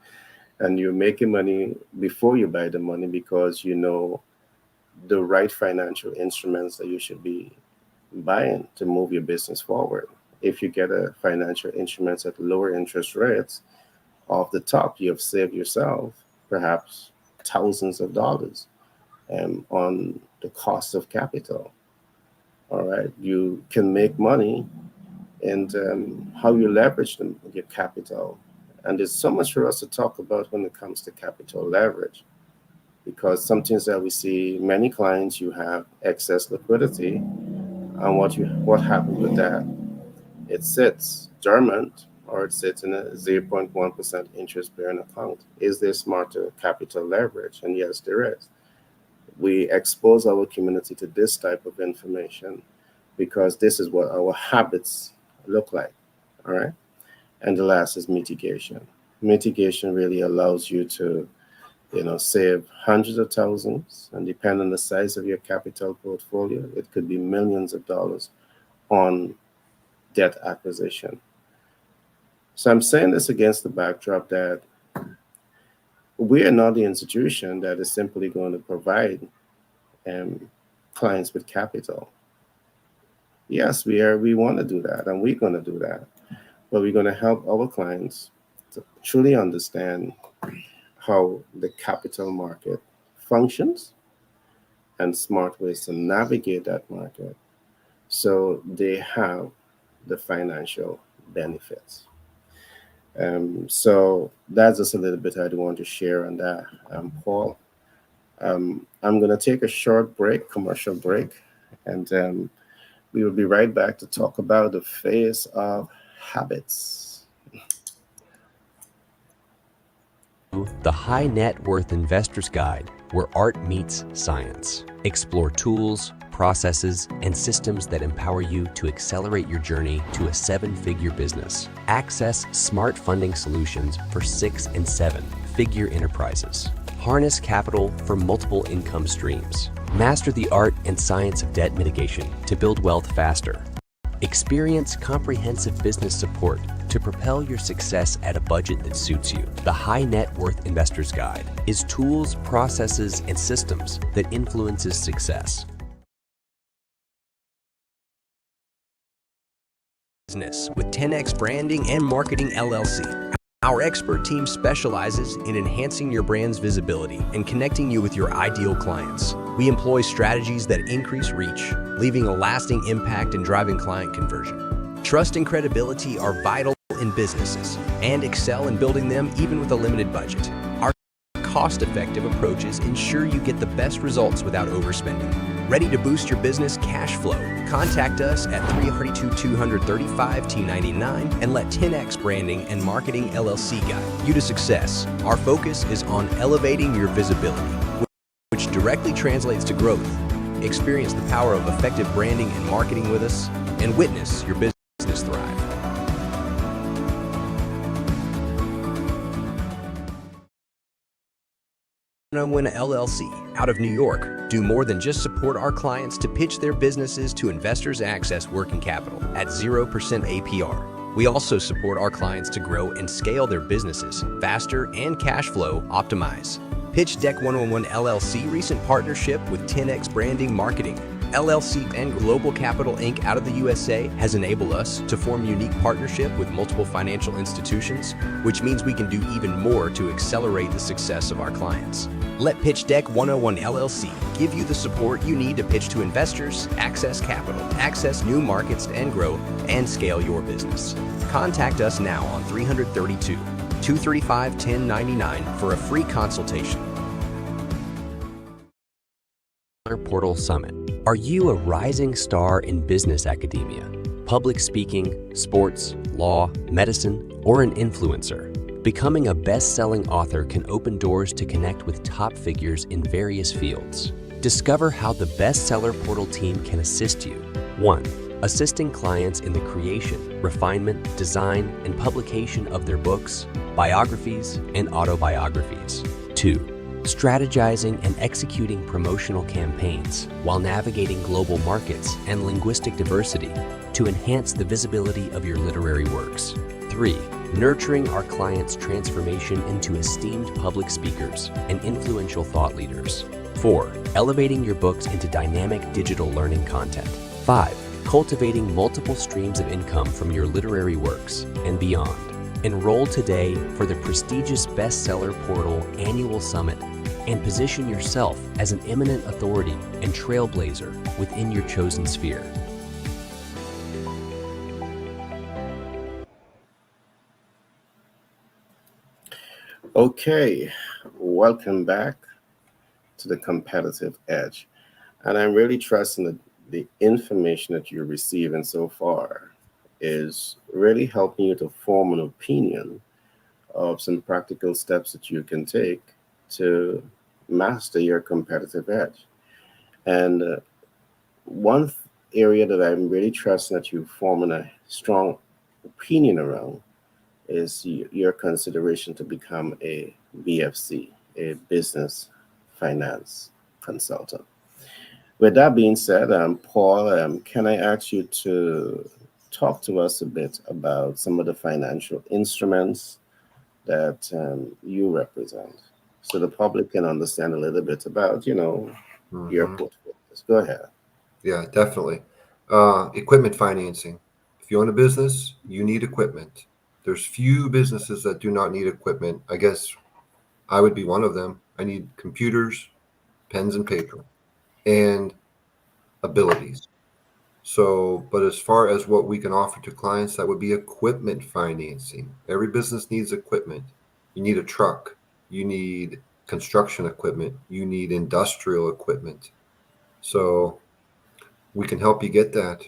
And you're making money before you buy the money because you know the right financial instruments that you should be buying to move your business forward. If you get a financial instruments at lower interest rates, off the top, you have saved yourself perhaps thousands of dollars on the cost of capital. All right, you can make money and how you leverage your capital. And there's so much for us to talk about when it comes to capital leverage, because sometimes that we see many clients, you have excess liquidity, and what happens with that? It sits dormant or it sits in a 0.1% interest bearing account. Is there smarter capital leverage? And yes, there is. We expose our community to this type of information because this is what our habits look like. All right. And the last is mitigation. Mitigation really allows you to, save hundreds of thousands, and depending on the size of your capital portfolio, it could be millions of dollars on debt acquisition. So I'm saying this against the backdrop that we are not the institution that is simply going to provide um, clients with capital. Yes, we are. We want to do that, and we're going to do that. But we're going to help our clients to truly understand how the capital market functions and smart ways to navigate that market so they have the financial benefits. So that's just a little bit I want to share on that, Paul. I'm going to take a short break, commercial break, and we will be right back to talk about the phase of habits. The High Net Worth Investor's Guide, where art meets science. Explore tools, processes, and systems that empower you to accelerate your journey to a seven-figure business. Access smart funding solutions for 6 and 7-figure enterprises. Harness capital for multiple income streams. Master the art and science of debt mitigation to build wealth faster. Experience comprehensive business support to propel your success at a budget that suits you. The High Net Worth Investor's Guide is tools, processes, and systems that influences success. Business with 10X Branding and Marketing LLC. Our expert team specializes in enhancing your brand's visibility and connecting you with your ideal clients. We employ strategies that increase reach, leaving a lasting impact and driving client conversion. Trust and credibility are vital in businesses and excel in building them even with a limited budget. Our cost-effective approaches ensure you get the best results without overspending. Ready to boost your business cash flow? Contact us at 332-235-T99 and let 10X Branding and Marketing LLC guide you to success. Our focus is on elevating your visibility, which directly translates to growth. Experience the power of effective branding and marketing with us and witness your business thrive. Winna LLC, out of New York, do more than just support our clients to pitch their businesses to investors access working capital at 0% APR. We also support our clients to grow and scale their businesses faster and cash flow optimize. Pitch Deck 101 LLC recent partnership with 10X Branding Marketing. LLC and Global Capital Inc. out of the USA has enabled us to form unique partnership with multiple financial institutions, which means we can do even more to accelerate the success of our clients. Let Pitch Deck 101 LLC give you the support you need to pitch to investors, access capital, access new markets and grow, and scale your business. Contact us now on 332-235-1099 for a free consultation. Portal Summit. Are you a rising star in business academia, public speaking, sports, law, medicine, or an influencer? Becoming a best-selling author can open doors to connect with top figures in various fields. Discover how the Bestseller Portal team can assist you. 1. Assisting clients in the creation, refinement, design, and publication of their books, biographies, and autobiographies. 2. Strategizing and executing promotional campaigns while navigating global markets and linguistic diversity to enhance the visibility of your literary works. 3. Nurturing our clients' transformation into esteemed public speakers and influential thought leaders. 4. Elevating your books into dynamic digital learning content. 5. Cultivating multiple streams of income from your literary works and beyond. Enroll today for the prestigious Bestseller Portal Annual Summit and position yourself as an eminent authority and trailblazer within your chosen sphere. Okay, welcome back to the Competitive Edge. And I'm really trusting that the information that you're receiving so far is really helping you to form an opinion of some practical steps that you can take to master your competitive edge. And one area that I'm really trusting that you're forming a strong opinion around is your consideration to become a BFC, a business finance consultant. With that being said, Paul, can I ask you to talk to us a bit about some of the financial instruments that you represent, so the public can understand a little bit about, your portfolios? Go ahead. Yeah, definitely. Equipment financing. If you own a business, you need equipment. There's few businesses that do not need equipment. I guess I would be one of them. I need computers, pens and paper, and abilities. So, but as far as what we can offer to clients, that would be equipment financing. Every business needs equipment. You need a truck. You need construction equipment. You need industrial equipment. So we can help you get that.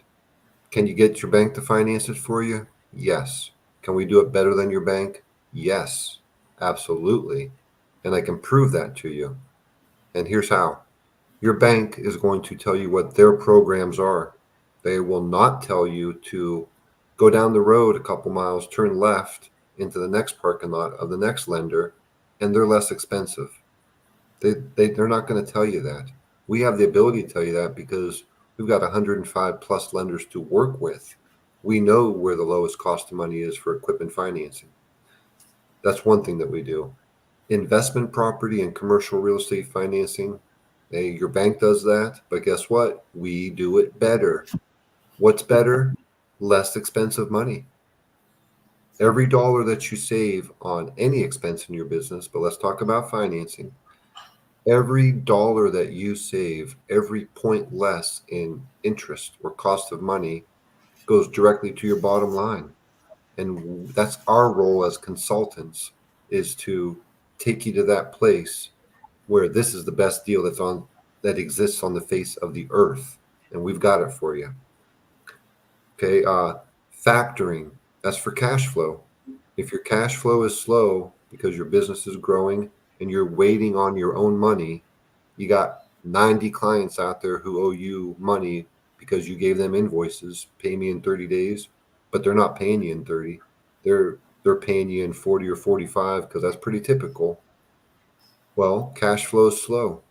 Can you get your bank to finance it for you? Yes. Can we do it better than your bank? Yes, absolutely. And I can prove that to you. And here's how. Your bank is going to tell you what their programs are. They will not tell you to go down the road a couple miles, turn left into the next parking lot of the next lender, and they're less expensive. They're not going to tell you that. We have the ability to tell you that because we've got 105 plus lenders to work with. We know where the lowest cost of money is for equipment financing. That's one thing that we do. Investment property and commercial real estate financing. Hey, your bank does that, but guess what? We do it better. What's better? Less expensive money. Every dollar that you save on any expense in your business, but let's talk about financing. Every dollar that you save, every point less in interest or cost of money goes directly to your bottom line. And that's our role as consultants, is to take you to that place where this is the best deal that exists on the face of the earth, and we've got it for you. Okay, factoring, that's for cash flow. If your cash flow is slow because your business is growing and you're waiting on your own money, you got 90 clients out there who owe you money because you gave them invoices, pay me in 30 days, but they're not paying you in 30. They're paying you in 40 or 45 because that's pretty typical. Well, cash flow is slow.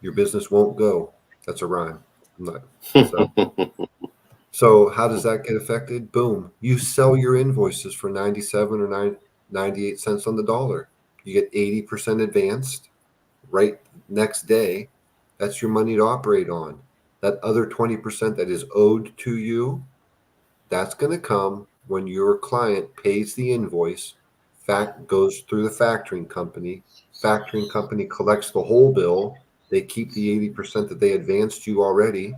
Your business won't go. That's a rhyme. So how does that get affected? Boom. You sell your invoices for 97 or 98 cents on the dollar. You get 80% advanced. right next day, that's your money to operate on. That other 20% that is owed to you, that's going to come when your client pays the invoice, fact goes through the factoring company collects the whole bill, they keep the 80% that they advanced you already,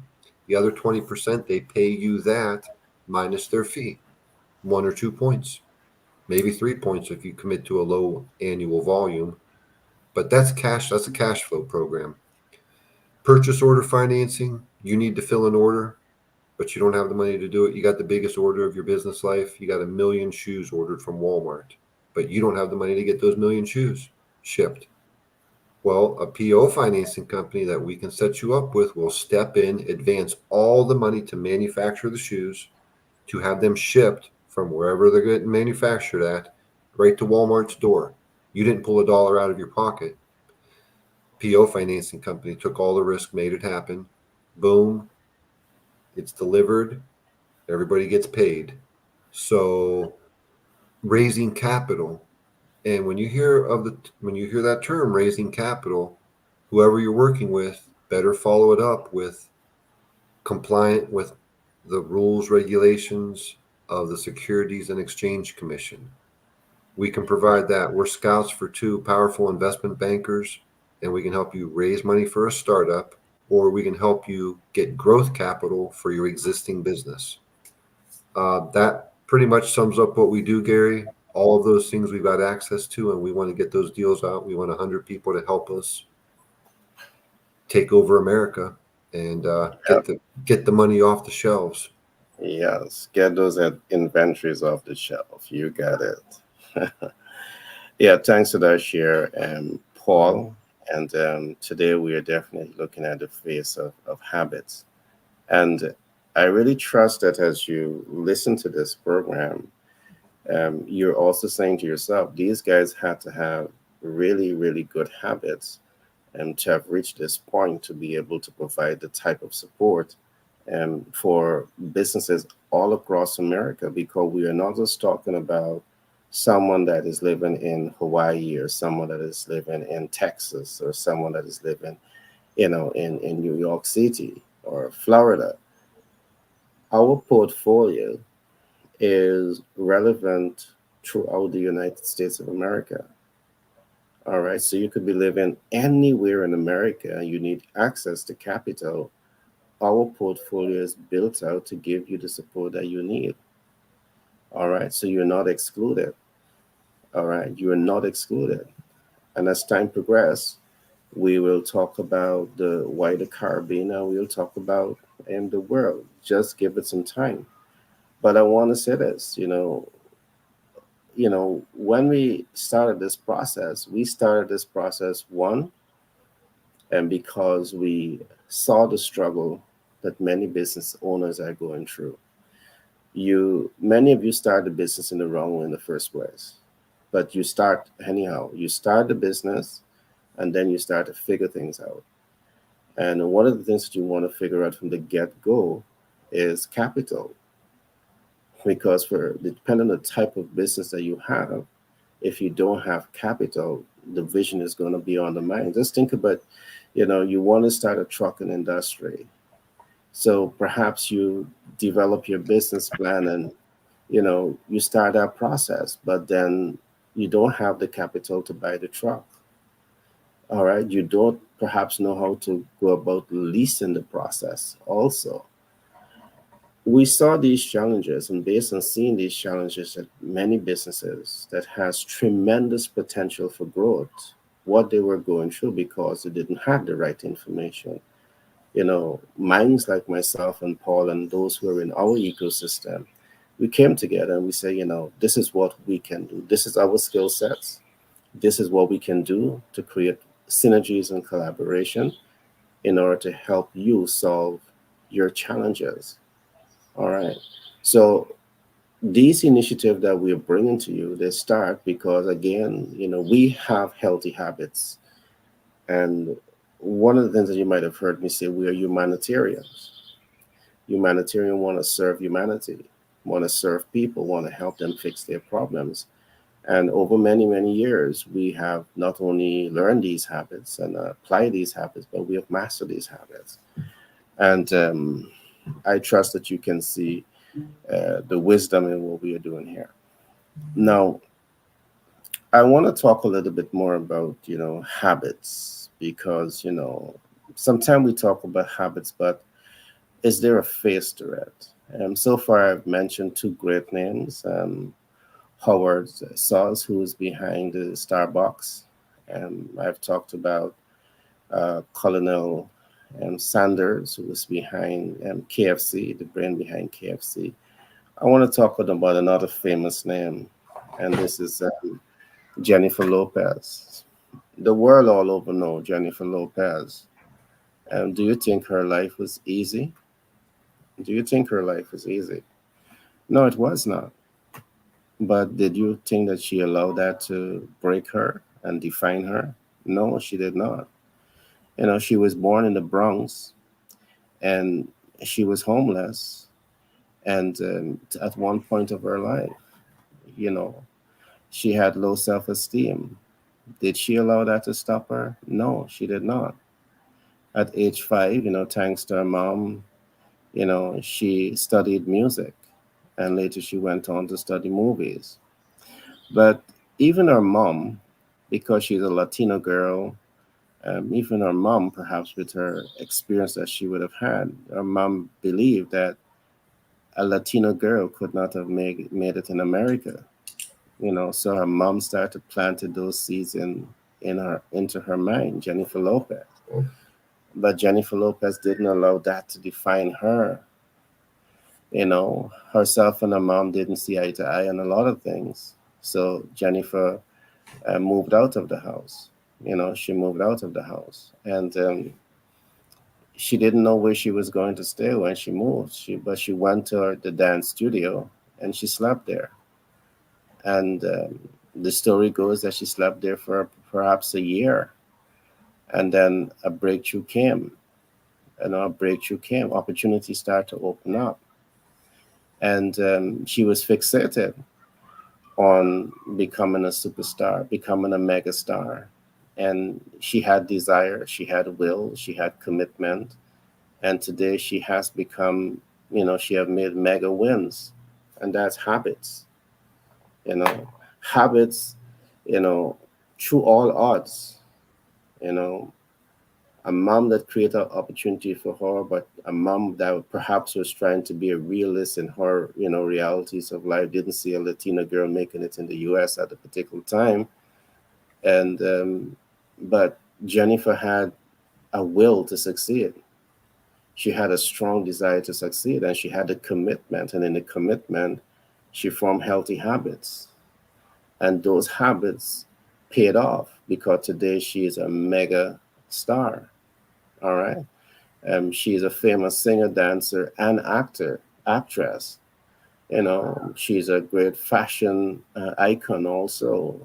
the other 20% they pay you that minus their fee, 1 or 2 points, maybe 3 points if you commit to a low annual volume. But that's cash, that's a cash flow program. Purchase order financing, you need to fill an order, but you don't have the money to do it. You got the biggest order of your business life. You got 1 million shoes ordered from Walmart, but you don't have the money to get those 1 million shoes shipped. Well, a PO financing company that we can set you up with will step in, advance all the money to manufacture the shoes, to have them shipped from wherever they're getting manufactured at, right to Walmart's door. You didn't pull a dollar out of your pocket. PO financing company took all the risk, made it happen. Boom, it's delivered. Everybody gets paid. So raising capital, and when you hear that term, raising capital, whoever you're working with better follow it up with compliant with the rules, regulations of the Securities and Exchange Commission. We can provide that. We're scouts for two powerful investment bankers, and we can help you raise money for a startup, or we can help you get growth capital for your existing business. That pretty much sums up what we do, Gary. All of those things we've got access to, and we want to get those deals out. We want 100 people to help us take over America and get the money off the shelves. Yes, get those inventories off the shelf. You got it. Yeah, thanks for that share, Paul. And today we are definitely looking at the face of habits. And I really trust that as you listen to this program, you're also saying to yourself, these guys had to have really, really good habits to have reached this point to be able to provide the type of support for businesses all across America, because we are not just talking about someone that is living in Hawaii or someone that is living in Texas or someone that is living, in New York City or Florida. Our portfolio is relevant throughout the United States of America. All right, so you could be living anywhere in America and you need access to capital. Our portfolio is built out to give you the support that you need. All right, so you're not excluded. All right, you are not excluded. And as time progresses, we will talk about the wider Caribbean and we'll talk about in the world. Just give it some time. But I want to say this, when we started this process one, and because we saw the struggle that many business owners are going through. Many of you start the business in the wrong way in the first place, but you start anyhow. You start the business, and then you start to figure things out. And one of the things that you want to figure out from the get-go is capital, because depending on the type of business that you have, if you don't have capital, the vision is going to be on the mind. Just think about, you want to start a trucking industry. So perhaps you develop your business plan and, you start that process, but then you don't have the capital to buy the truck. All right. You don't perhaps know how to go about leasing the process also. We saw these challenges, and based on seeing these challenges that many businesses that has tremendous potential for growth, what they were going through because they didn't have the right information. Minds like myself and Paul and those who are in our ecosystem, we came together and we say, this is what we can do. This is our skill sets. This is what we can do to create synergies and collaboration in order to help you solve your challenges. All right. So these initiatives that we're bringing to you, they start because, again, we have healthy habits. And one of the things that you might have heard me say, we are humanitarians. Humanitarians want to serve humanity, want to serve people, want to help them fix their problems. And over many, many years, we have not only learned these habits and apply these habits, but we have mastered these habits. And I trust that you can see the wisdom in what we are doing here. Now, I want to talk a little bit more about, habits because, sometimes we talk about habits, but is there a face to it? So far, I've mentioned two great names. Howard Sauce, who is behind the Starbucks. I've talked about Colonel Sanders, who was behind KFC, the brain behind KFC. I want to talk about another famous name, and this is Jennifer Lopez. The world all over know Jennifer Lopez. Do you think her life was easy? Do you think her life was easy? No, it was not. But did you think that she allowed that to break her and define her? No, she did not. She was born in the Bronx and she was homeless. And at one point of her life, you know, she had low self esteem. Did she allow that to stop her? No, she did not. At age 5, thanks to her mom, she studied music and later she went on to study movies. But even her mom, because she's a Latino girl, even her mom, perhaps with her experience that she would have had, her mom believed that a Latino girl could not have made it in America. So her mom started planting those seeds into her mind, Jennifer Lopez. But Jennifer Lopez didn't allow that to define her. Herself and her mom didn't see eye to eye on a lot of things. So Jennifer moved out of the house. She moved out of the house, and she didn't know where she was going to stay when she moved. But she went to the dance studio and she slept there. And the story goes that she slept there for perhaps a year, and then a breakthrough came. A breakthrough came. Opportunities started to open up, and she was fixated on becoming a superstar, becoming a mega star. And she had desire, she had will, she had commitment. And today she has become, she have made mega wins. And that's habits, you know, habits, you know, through all odds, you know, a mom that created opportunity for her, but a mom that perhaps was trying to be a realist in her, realities of life, didn't see a Latina girl making it in the US at a particular time. And, but Jennifer had a will to succeed. She had a strong desire to succeed and she had a commitment. And in the commitment, she formed healthy habits. And those habits paid off because today she is a mega star. All right. She is a famous singer, dancer, and actress. She's a great fashion icon also,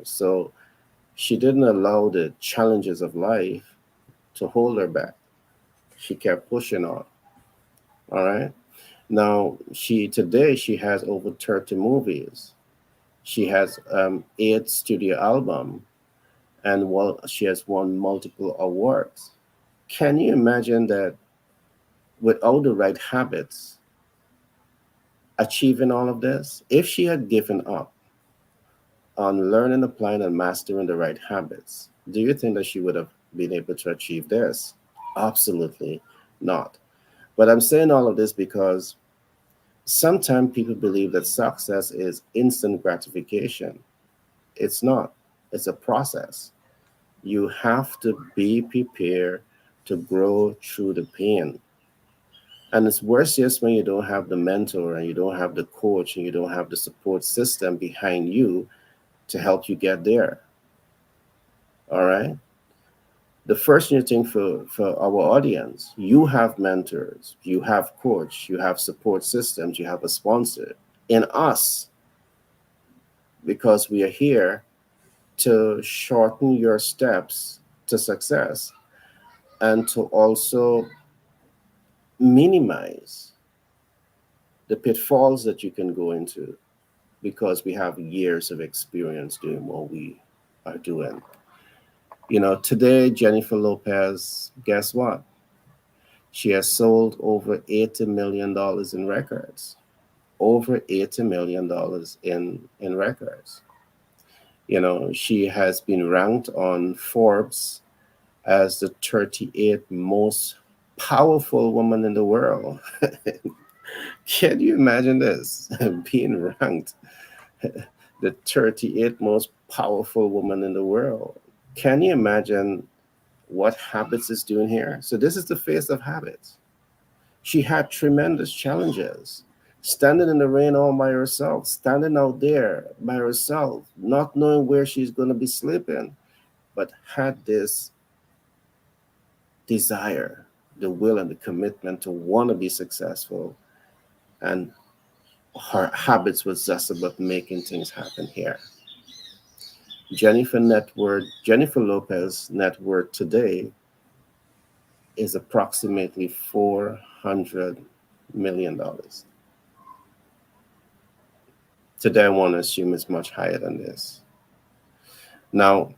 So she didn't allow the challenges of life to hold her back. She kept pushing on. All right. Now, today she has over 30 movies. She has 8 studio albums, and she has won multiple awards. Can you imagine that without the right habits, achieving all of this? If she had given up on learning, applying, and mastering the right habits, do you think that she would have been able to achieve this? Absolutely not. But I'm saying all of this because sometimes people believe that success is instant gratification. It's not, it's a process. You have to be prepared to grow through the pain. And it's worse just when you don't have the mentor and you don't have the coach and you don't have the support system behind you to help you get there. All right. The first new thing for our audience, you have mentors, you have coach, you have support systems, you have a sponsor in us because we are here to shorten your steps to success and to also minimize the pitfalls that you can go into because we have years of experience doing what we are doing. Today, Jennifer Lopez, guess what? She has sold over $80 million in records. Over $80 million in records. She has been ranked on Forbes as the 38th most powerful woman in the world. Can you imagine this? Being ranked the 38th most powerful woman in the world. Can you imagine what Habits is doing here? So, this is the face of Habits. She had tremendous challenges. Standing in the rain all by herself, standing out there by herself, not knowing where she's going to be sleeping, but had this desire, the will, and the commitment to want to be successful. And her habits was just about making things happen here. Jennifer Lopez net worth today is approximately $400 million. Today, I want to assume it's much higher than this. Now,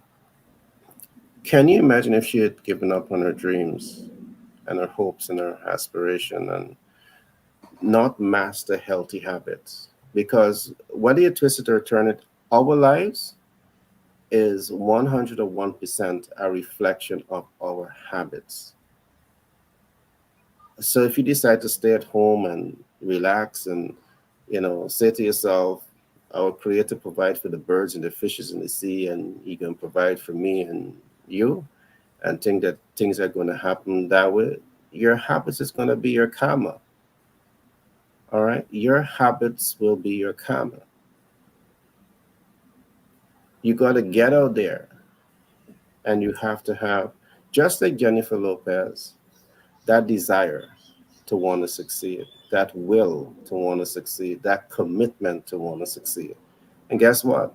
can you imagine if she had given up on her dreams and her hopes and her aspiration and not master healthy habits? Because whether you twist it or turn it, our lives is 101% a reflection of our habits. So if you decide to stay at home and relax and say to yourself, our creator provide for the birds and the fishes in the sea, and he can provide for me and you, and think that things are going to happen that way, your habits is going to be your karma. All right, your habits will be your karma. You got to get out there, and you have to have, just like Jennifer Lopez, that desire to want to succeed, that will to want to succeed, that commitment to want to succeed. And guess what?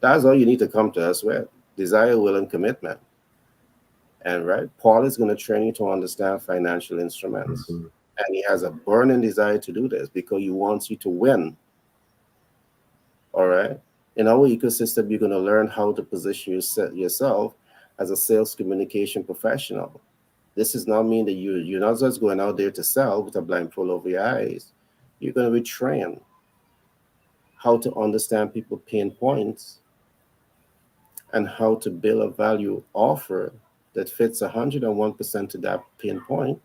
That's all you need to come to us with: desire, will, and commitment. And right, Paul is going to train you to understand financial instruments. Mhm. And he has a burning desire to do this because he wants you to win. All right. In our ecosystem, you're going to learn how to position yourself as a sales communication professional. This does not mean that you're not just going out there to sell with a blindfold over your eyes. You're going to be trained how to understand people pain points and how to build a value offer that fits 101% to that pain point.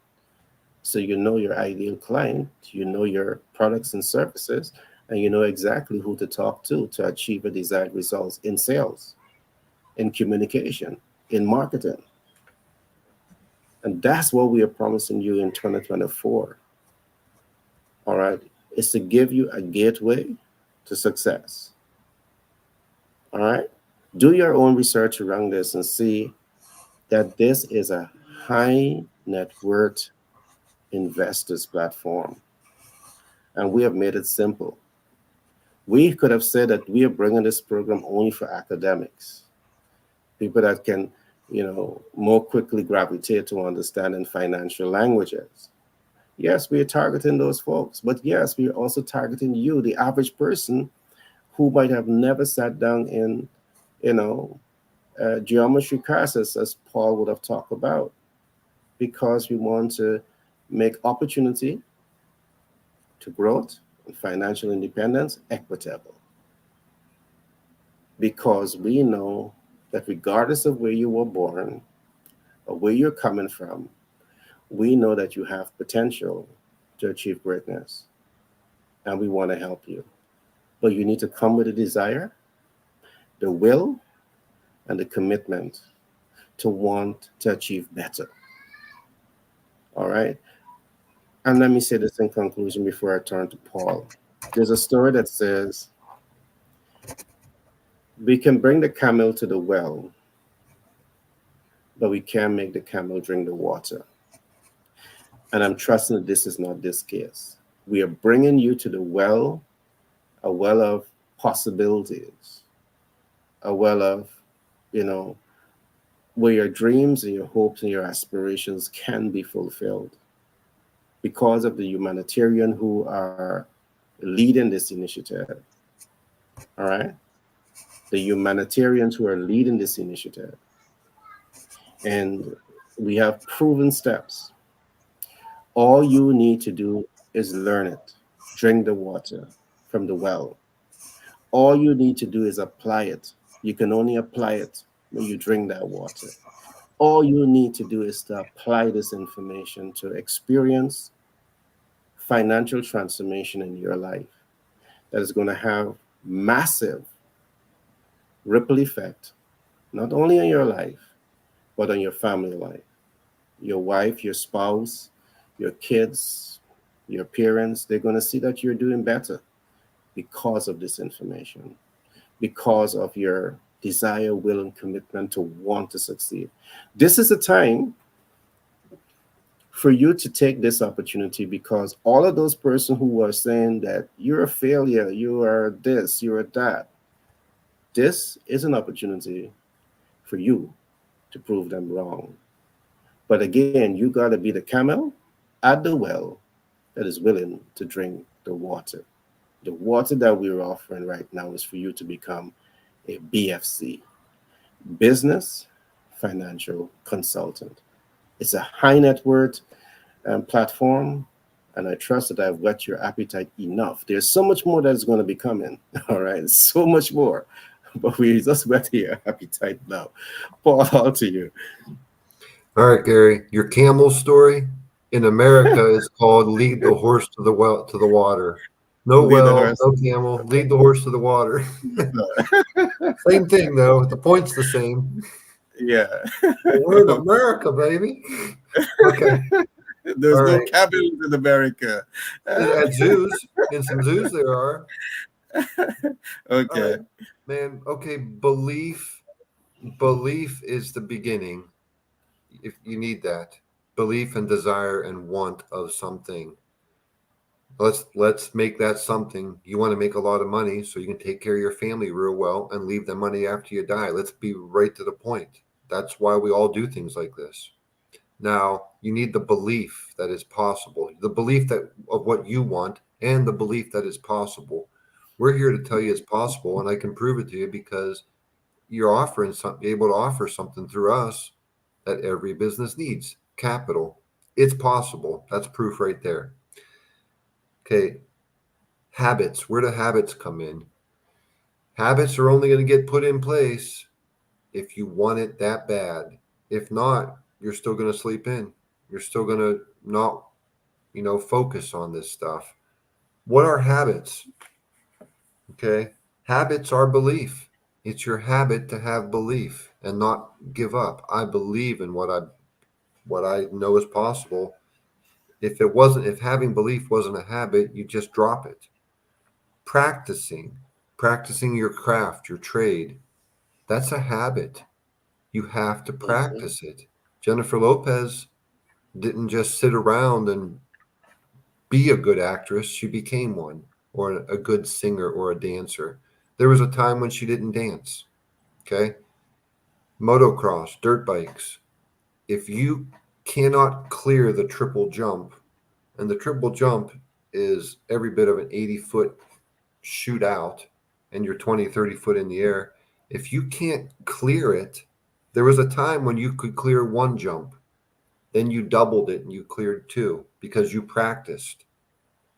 So you know your ideal client, you know your products and services, and you know exactly who to talk to achieve a desired results in sales, in communication, in marketing. And that's what we are promising you in 2024. All right. Is to give you a gateway to success. All right. Do your own research around this and see that this is a high net worth investors platform. And we have made it simple. We could have said that we are bringing this program only for academics, people that can, more quickly gravitate to understanding financial languages. Yes, we are targeting those folks, but yes, we are also targeting you, the average person who might have never sat down in, you know, geometry classes, as Paul would have talked about, because we want to make opportunity to growth and financial independence equitable. Because we know that regardless of where you were born or where you're coming from, we know that you have potential to achieve greatness, and we want to help you. But you need to come with a desire, the will, and the commitment to want to achieve better. All right. And let me say this in conclusion before I turn to Paul. There's a story that says we can bring the camel to the well, but we can't make the camel drink the water. And I'm trusting that this is not this case. We are bringing you to the well, a well of possibilities, a well of, you know, where your dreams and your hopes and your aspirations can be fulfilled because of the humanitarian who are leading this initiative. All right. The humanitarians who are leading this initiative. And we have proven steps. All you need to do is learn it. Drink the water from the well. All you need to do is apply it. You can only apply it when you drink that water. All you need to do is to apply this information to experience financial transformation in your life that is going to have massive ripple effect, not only on your life, but on your family life, your wife, your spouse, your kids, your parents. They're going to see that you're doing better because of this information, because of your desire, will, and commitment to want to succeed. This is a time for you to take this opportunity, because all of those persons who are saying that you're a failure, you are this, you are that, this is an opportunity for you to prove them wrong. But again, you got to be the camel at the well that is willing to drink the water. The water that we're offering right now is for you to become a BFC, business financial consultant. It's a high net worth platform, and I trust that I've whet your appetite enough. There's so much more that's going to be coming. All right, so much more, but we just whet your appetite now. Paul, all to you. All right, Gary, your camel story in America is called "Lead the Horse to the Well to the Water." No Lead the well, horse. no camel. Lead the horse to the water. Same thing though. The point's the same. Yeah. But we're in America, baby. Okay. There's All no right. cabins in America. At zoos, in some zoos there are. All Okay. right, man. Okay, belief is the beginning. If you need that, belief and desire and want of something. Let's make that something. You want to make a lot of money so you can take care of your family real well and leave the money after you die. Let's be right to the point. That's why we all do things like this. Now, you need the belief that is possible, the belief that of what you want, and the belief that is possible. We're here to tell you it's possible, and I can prove it to you because you're offering something, able to offer something through us that every business needs: capital. It's possible. That's proof right there. Okay, habits. Where do habits come in? Habits are only going to get put in place if you want it that bad. If not, you're still going to sleep in. You're still going to not, focus on this stuff. What are habits? Okay. Habits are belief. It's your habit to have belief and not give up. I believe in what I know is possible. If having belief wasn't a habit, you just drop it. Practicing, practicing your craft, your trade, that's a habit. You have to Mhm. practice it. Jennifer Lopez didn't just sit around and be a good actress, she became one, or a good singer or a dancer. There was a time when she didn't dance. Okay. Motocross, dirt bikes. If you cannot clear the triple jump, and the triple jump is every bit of an 80-foot shoot out, and you're 20, 30 foot in the air. If you can't clear it, there was a time when you could clear one jump, then you doubled it and you cleared two because you practiced.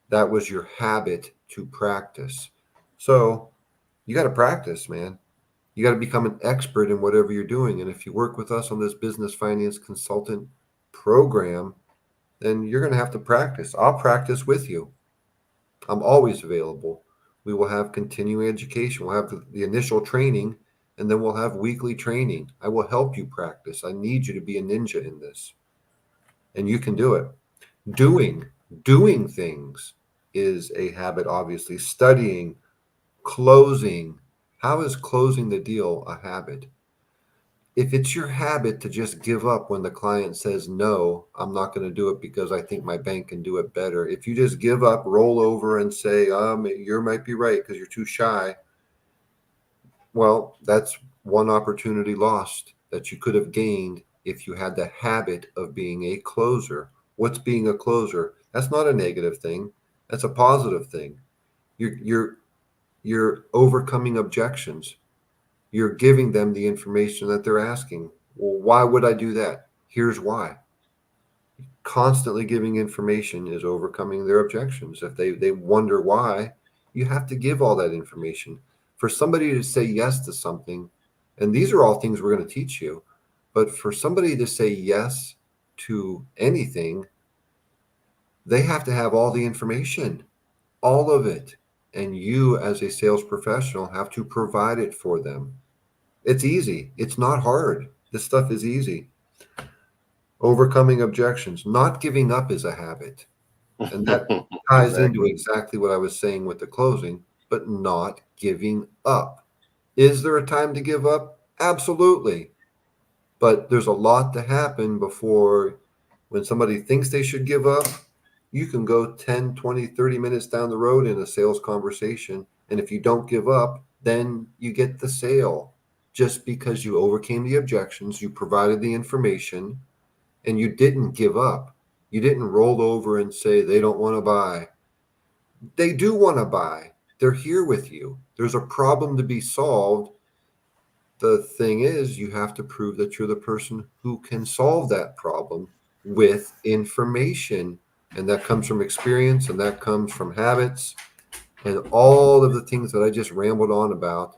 That was your habit to practice. So you got to practice, man. You got to become an expert in whatever you're doing. And if you work with us on this business finance consultant program, then you're going to have to practice. I'll practice with you. I'm always available. We will have continuing education. We'll have the initial training, and then we'll have weekly training. I will help you practice. I need you to be a ninja in this, and you can do it. Doing, doing things is a habit, obviously. Studying, closing. How is closing the deal a habit? If it's your habit to just give up when the client says, no, I'm not going to do it because I think my bank can do it better. If you just give up, roll over and say, you might be right because you're too shy. Well, that's one opportunity lost that you could have gained if you had the habit of being a closer. What's being a closer? That's not a negative thing. That's a positive thing. You're You're overcoming objections. You're giving them the information that they're asking. Well, why would I do that? Here's why. Constantly giving information is overcoming their objections. If they wonder why, you have to give all that information. For somebody to say yes to something, and these are all things we're going to teach you, but for somebody to say yes to anything, they have to have all the information, all of it. And you, as a sales professional, have to provide it for them. It's easy. It's not hard. This stuff is easy. Overcoming objections, not giving up is a habit. And that ties into Exactly. exactly what I was saying with the closing, but not giving up. Is there a time to give up? Absolutely. But there's a lot to happen before, when somebody thinks they should give up, you can go 10, 20, 30 minutes down the road in a sales conversation. And if you don't give up, then you get the sale just because you overcame the objections, you provided the information, and you didn't give up. You didn't roll over and say they don't want to buy. They do want to buy. They're here with you. There's a problem to be solved. The thing is, you have to prove that you're the person who can solve that problem with information. And that comes from experience, and that comes from habits, and all of the things that I just rambled on about.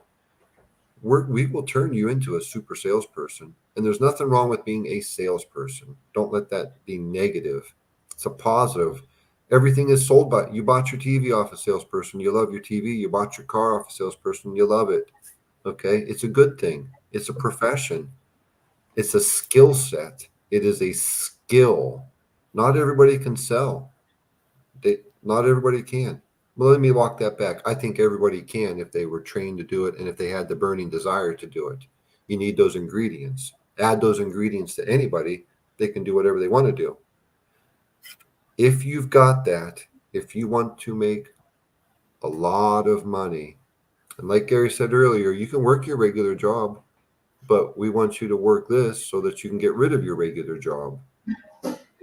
We will turn you into a super salesperson. And there's nothing wrong with being a salesperson. Don't let that be negative. It's a positive. Everything is sold by you. Bought your TV off a salesperson. You love your TV. You bought your car off a salesperson. You love it. Okay. It's a good thing. It's a profession. It's a skill set. It is a skill. Not everybody can sell. Not everybody can. Well, let me walk that back. I think everybody can if they were trained to do it and if they had the burning desire to do it. You need those ingredients. Add those ingredients to anybody, they can do whatever they want to do. If you've got that, if you want to make a lot of money, and like Gary said earlier, you can work your regular job, but we want you to work this so that you can get rid of your regular job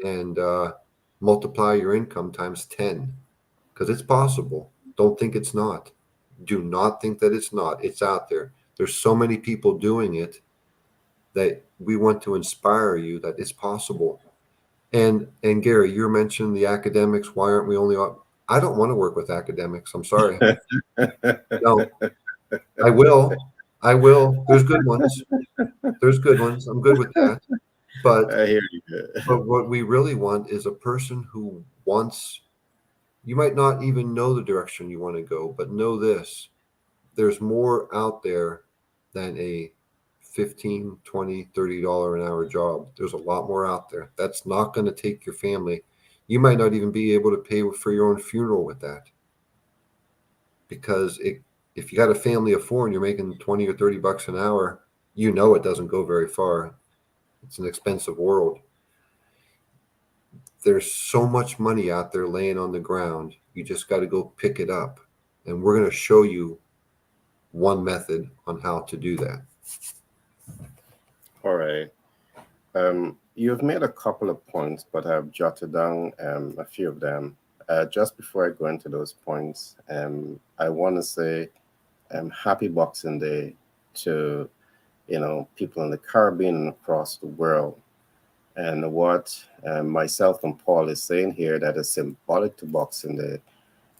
and multiply your income times 10. Because it's possible. Don't think it's not. Do not think that it's not. It's out there. There's so many people doing it that we want to inspire you that it's possible. And Gary, you mentioned the academics. Why aren't we only? I don't want to work with academics. I'm sorry. No, I will. I will. There's good ones. There's good ones. I'm good with that. But I hear you. what we really want is a person who wants. You might not even know the direction you want to go, but know this: there's more out there than a 15, 20, $30 an hour job. There's a lot more out there. That's not going to take your family. You might not even be able to pay for your own funeral with that, because if you got a family of four and you're making 20 or 30 bucks an hour, you know it doesn't go very far. It's an expensive world. There's so much money out there laying on the ground. You just got to go pick it up. And we're going to show you one method on how to do that. All right. You've made a couple of points, but I've jotted down a few of them. Just before I go into those points, I want to say happy Boxing Day to people in the Caribbean and across the world. And what myself and Paul is saying here that is symbolic to Boxing Day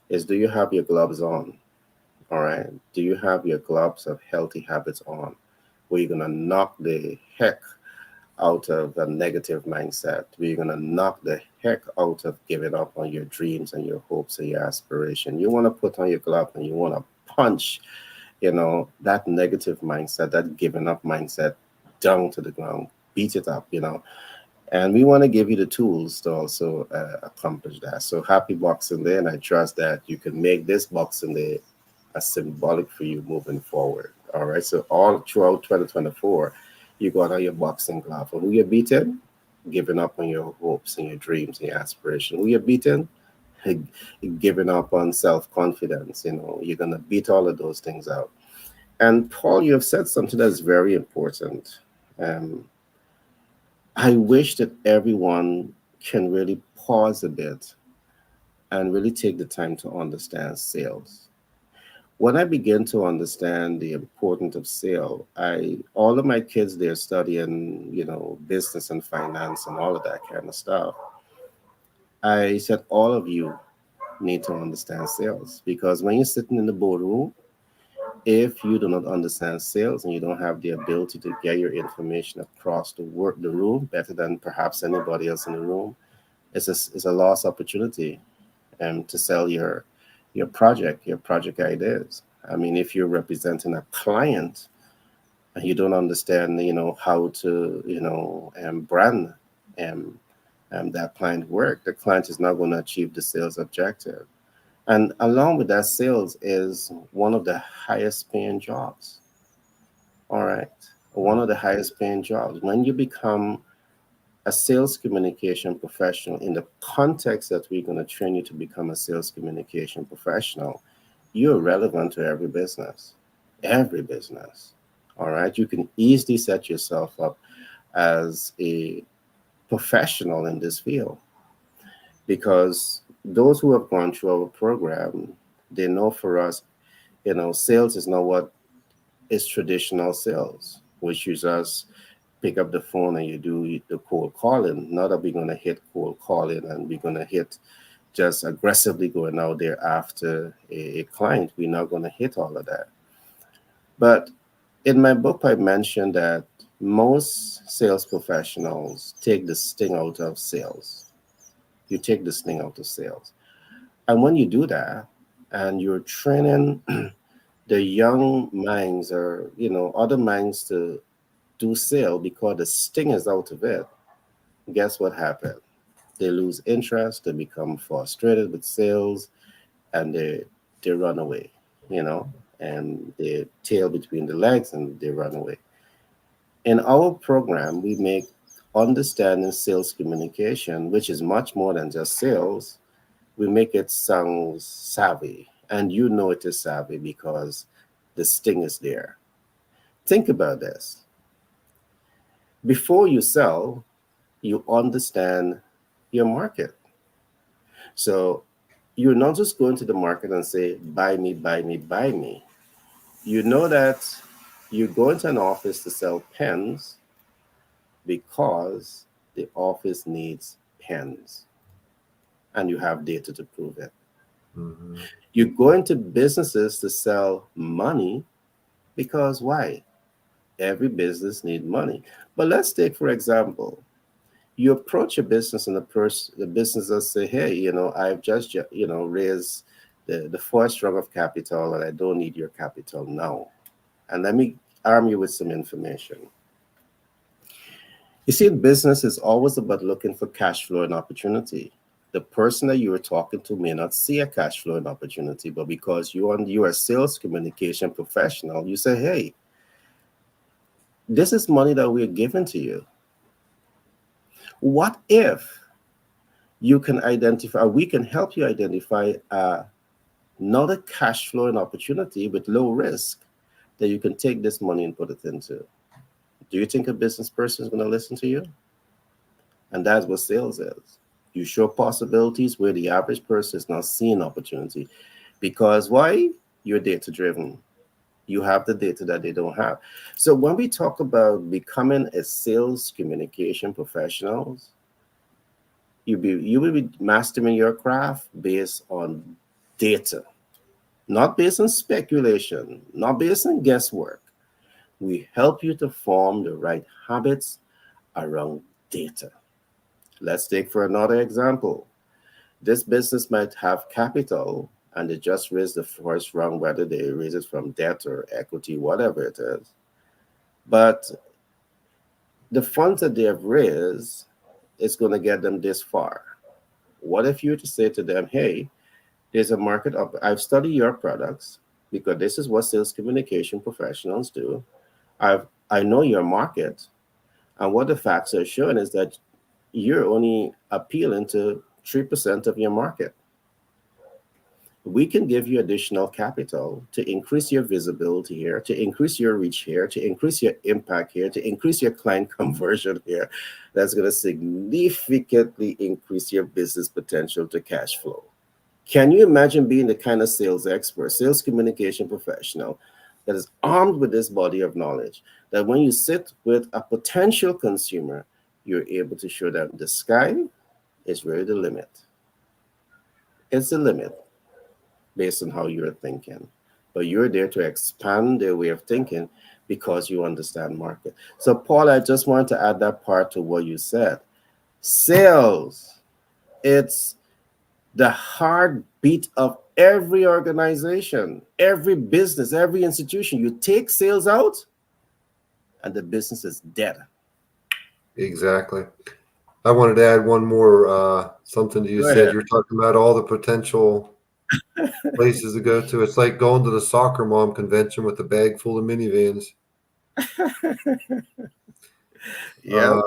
is, do you have your gloves on? All right. Do you have your gloves of healthy habits on? Where you're going to knock the heck out of a negative mindset? Where you're going to knock the heck out of giving up on your dreams and your hopes and your aspiration? You want to put on your glove and you want to punch, that negative mindset, that giving up mindset down to the ground, beat it up, And we want to give you the tools to also accomplish that. So happy Boxing Day, and I trust that you can make this Boxing Day a symbolic for you moving forward. All right. So all throughout 2024, you got on your boxing glove. And who you're beating? Giving up on your hopes and your dreams and your aspiration. Who you're beating? Giving up on self-confidence. You're gonna beat all of those things out. And Paul, you have said something that's very important. I wish that everyone can really pause a bit and really take the time to understand sales. When I begin to understand the importance of sale, I all of my kids they're studying, business and finance and all of that kind of stuff. I said all of you need to understand sales because when you're sitting in the boardroom, if you do not understand sales and you don't have the ability to get your information across the room better than perhaps anybody else in the room, it's a lost opportunity to sell your project ideas. I mean, if you're representing a client and you don't understand, how to, brand um, that client work, the client is not going to achieve the sales objective. And along with that, sales is one of the highest paying jobs. All right. One of the highest paying jobs. When you become a sales communication professional in the context that we're going to train you to become a sales communication professional, you're relevant to every business. Every business. All right. You can easily set yourself up as a professional in this field because those who have gone through our program, they know for us, sales is not what is traditional sales, which is us pick up the phone and you do the cold calling. Not that we're going to hit cold calling and we're going to hit just aggressively going out there after a client. We're not going to hit all of that. But in my book, I mentioned that most sales professionals take the sting out of sales. You take the sting out of sales. And when you do that, and you're training the young minds or other minds to do sale because the sting is out of it, guess what happened? They lose interest, they become frustrated with sales, and they run away, you know, and they tail between the legs and they run away. In our program, we make understanding sales communication, which is much more than just sales, we make it sound savvy. And you know it is savvy because the sting is there. Think about this. Before you sell, you understand your market. So you're not just going to the market and say, buy me, buy me, buy me. You know that you're going to an office to sell pens because the office needs pens and you have data to prove it. Mm-hmm. You go into businesses to sell money because why? Every business needs money. But let's take, for example, you approach a business and the business will say, hey, I've just, raised the first rung of capital and I don't need your capital now. And let me arm you with some information. You see, business is always about looking for cash flow and opportunity. The person that you are talking to may not see a cash flow and opportunity, but because you're a sales communication professional, you say, hey, this is money that we're giving to you. What if you can identify, we can help you identify another cash flow and opportunity with low risk that you can take this money and put it into? Do you think a business person is going to listen to you? And that's what sales is. You show possibilities where the average person is not seeing opportunity. Because why? You're data driven. You have the data that they don't have. So when we talk about becoming a sales communication professional, you will be mastering your craft based on data, not based on speculation, not based on guesswork. We help you to form the right habits around data. Let's take for another example. This business might have capital and they just raised the first round, whether they raise it from debt or equity, whatever it is. But the funds that they have raised is going to get them this far. What if you were to say to them, hey, there's a market up. I've studied your products because this is what sales communication professionals do. I know your market, and what the facts are showing is that you're only appealing to 3% of your market. We can give you additional capital to increase your visibility here, to increase your reach here, to increase your impact here, to increase your client conversion here. That's going to significantly increase your business potential to cash flow. Can you imagine being the kind of sales expert, sales communication professional that is armed with this body of knowledge that when you sit with a potential consumer, you're able to show them the sky is really the limit. It's the limit based on how you're thinking. But you're there to expand their way of thinking because you understand market. So, Paul, I just wanted to add that part to what you said. Sales, it's the heartbeat of every organization, every business, every institution. You take sales out, and the business is dead. Exactly. I wanted to add one more something that you Go said. ahead. You're talking about all the potential places to go to. It's like going to the soccer mom convention with a bag full of minivans. Yeah. Uh,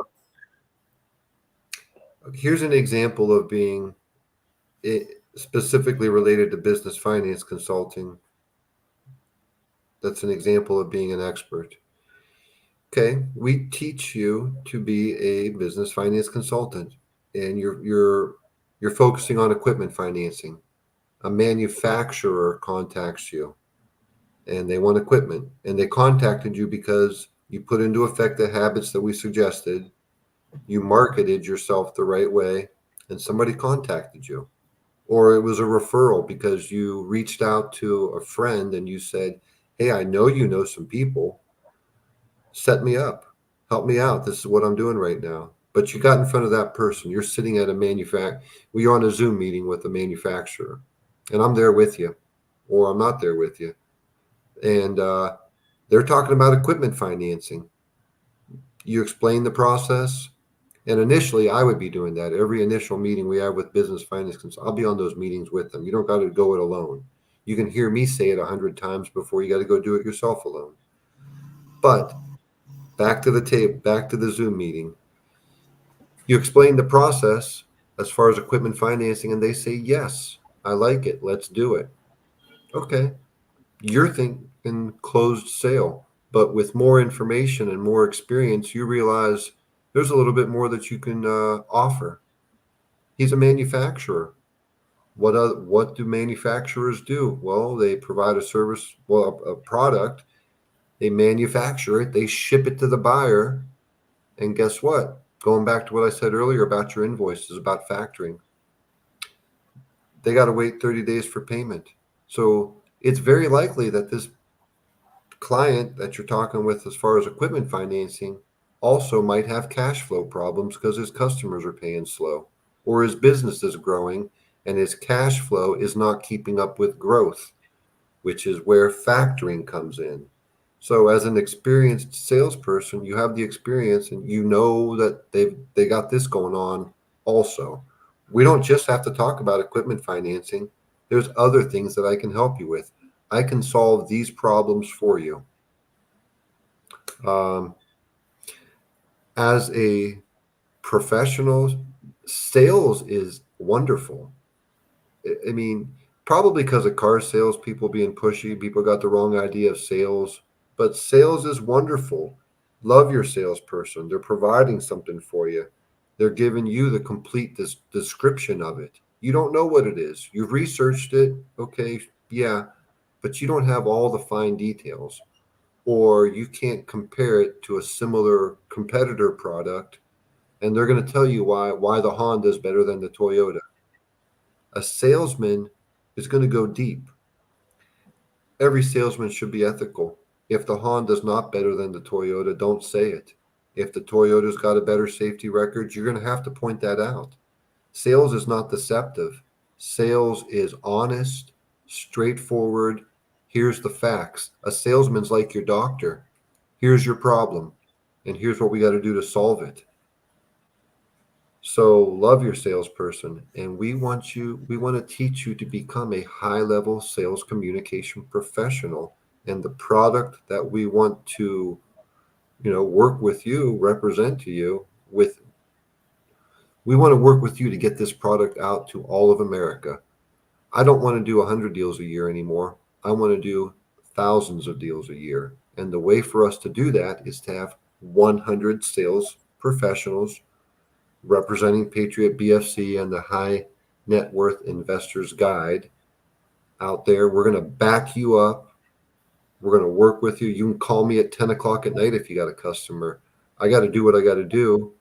Here's an example of being specifically related to business finance consulting. That's an example of being an expert. Okay, we teach you to be a business finance consultant, and you're focusing on equipment financing. A manufacturer contacts you, and they want equipment, and they contacted you because you put into effect the habits that we suggested. You marketed yourself the right way, and somebody contacted you. Or it was a referral because you reached out to a friend and you said, "Hey, I know you know some people. Set me up. Help me out. This is what I'm doing right now." But you got in front of that person. You're sitting at a well, you're on a Zoom meeting with a manufacturer, and I'm there with you, or I'm not there with you. And they're talking about equipment financing. You explain the process. And initially, I would be doing that. Every initial meeting we have with business finance consultants, I'll be on those meetings with them. You don't got to go it alone. You can hear me say it 100 times before you got to go do it yourself alone. But back to the tape, back to the Zoom meeting. You explain the process as far as equipment financing, and they say, "Yes, I like it. Let's do it." Okay. You're thinking closed sale, but with more information and more experience, you realize there's a little bit more that you can offer. He's a manufacturer. What do manufacturers do? Well, they provide a service, well, a product. They manufacture it. They ship it to the buyer. And guess what? Going back to what I said earlier about your invoices, about factoring, they got to wait 30 days for payment. So it's very likely that this client that you're talking with as far as equipment financing also might have cash flow problems because his customers are paying slow, or his business is growing and his cash flow is not keeping up with growth, which is where factoring comes in. So as an experienced salesperson, you have the experience and you know that they got this going on also. We don't just have to talk about equipment financing. There's other things that I can help you with. I can solve these problems for you. Um, as a professional, sales is wonderful. I mean, probably because of car sales, people being pushy, people got the wrong idea of sales. But sales is wonderful. Love your salesperson. They're providing something for you. They're giving you the complete description of it. You don't know what it is. You've researched it. Okay, yeah, but you don't have all the fine details, or you can't compare it to a similar competitor product, and they're going to tell you why the Honda is better than the Toyota. A salesman is going to go deep. Every salesman should be ethical. If the Honda is not better than the Toyota, don't say it. If the Toyota's got a better safety record, you're going to have to point that out. Sales is not deceptive. Sales is honest, straightforward. Here's the facts. A salesman's like your doctor. Here's your problem, and here's what we got to do to solve it. So love your salesperson, and we want to teach you to become a high-level sales communication professional. And the product that we want to, work with you, represent to you with, we want to work with you to get this product out to all of America. I don't want to do 100 deals a year anymore. I want to do thousands of deals a year. And the way for us to do that is to have 100 sales professionals representing Patriot BFC and the high Net Worth Investors Guide out there. We're going to back you up. We're going to work with you. You can call me at 10 o'clock at night if you got a customer. I got to do what I got to do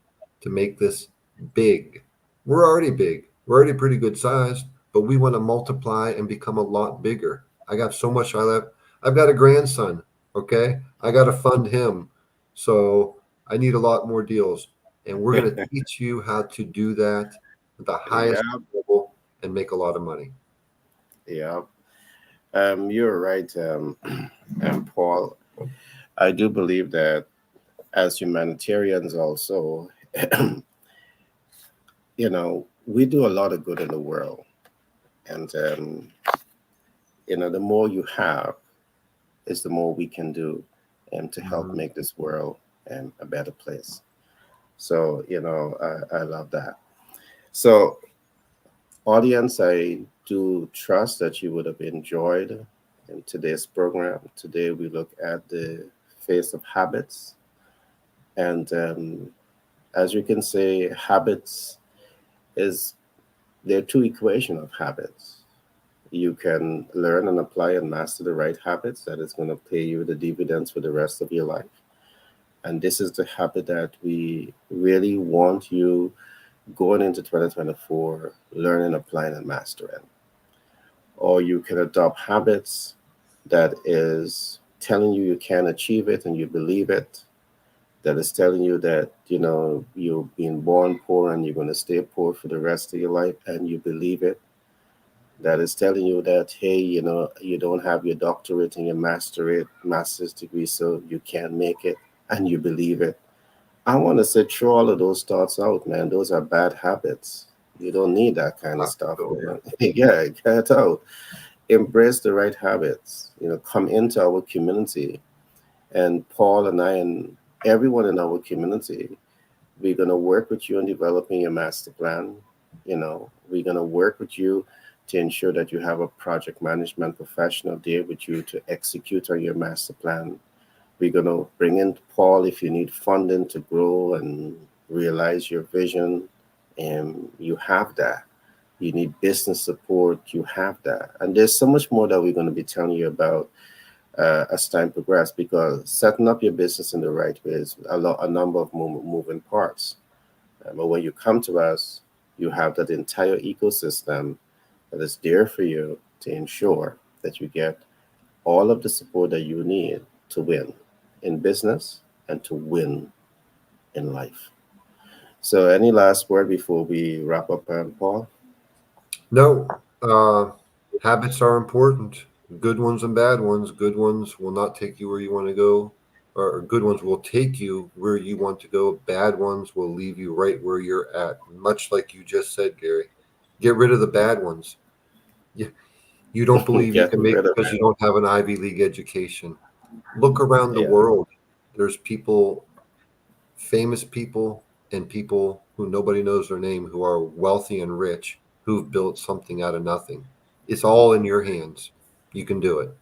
to make this big. We're already big. We're already pretty good sized, but we want to multiply and become a lot bigger. I got so much I love. I've got a grandson. Okay. I got to fund him. So I need a lot more deals. And we're going to teach you how to do that at the highest Yeah, level and make a lot of money. yeah. You're right, Paul. I do believe that as humanitarians, also, we do a lot of good in the world, and the more you have, is the more we can do, to help Mhm. make this world a better place. So, I love that. So, audience, I do trust that you would have enjoyed in today's program. Today, we look at the face of habits. And as you can say, habits is there are two equations of habits. You can learn and apply and master the right habits that is going to pay you the dividends for the rest of your life. And this is the habit that we really want you going into 2024, learning, applying, and mastering. Or you can adopt habits that is telling you can achieve it and you believe it, that is telling you that you're being born poor and you're going to stay poor for the rest of your life and you believe it, that is telling you that, hey, you don't have your doctorate and your master's degree, so you can't make it, and you believe it. I want to say throw all of those thoughts out, man. Those are bad habits. You don't need that kind of stuff, Absolutely. man. Yeah, get it out. Embrace the right habits. Come into our community, and Paul and I and everyone in our community, we're going to work with you on developing your master plan. We're going to work with you to ensure that you have a project management professional there with you to execute on your master plan. We're going to bring in Paul if you need funding to grow and realize your vision, and you have that. You need business support, you have that. And there's so much more that we're going to be telling you about as time progresses, because setting up your business in the right way is a number of moving parts. But when you come to us, you have that entire ecosystem that is there for you to ensure that you get all of the support that you need to win in business and to win in life. So, any last word before we wrap up, Paul? No, habits are important. Good ones and bad ones. Good ones will not take you where you want to go, or good ones will take you where you want to go. Bad ones will leave you right where you're at. Much like you just said, Gary. Get rid of the bad ones. You don't believe you can Getting make rid it of because you don't have an Ivy League education. Look around the Yeah, world. There's people, famous people, and people who nobody knows their name, who are wealthy and rich, who've built something out of nothing. It's all in your hands. You can do it.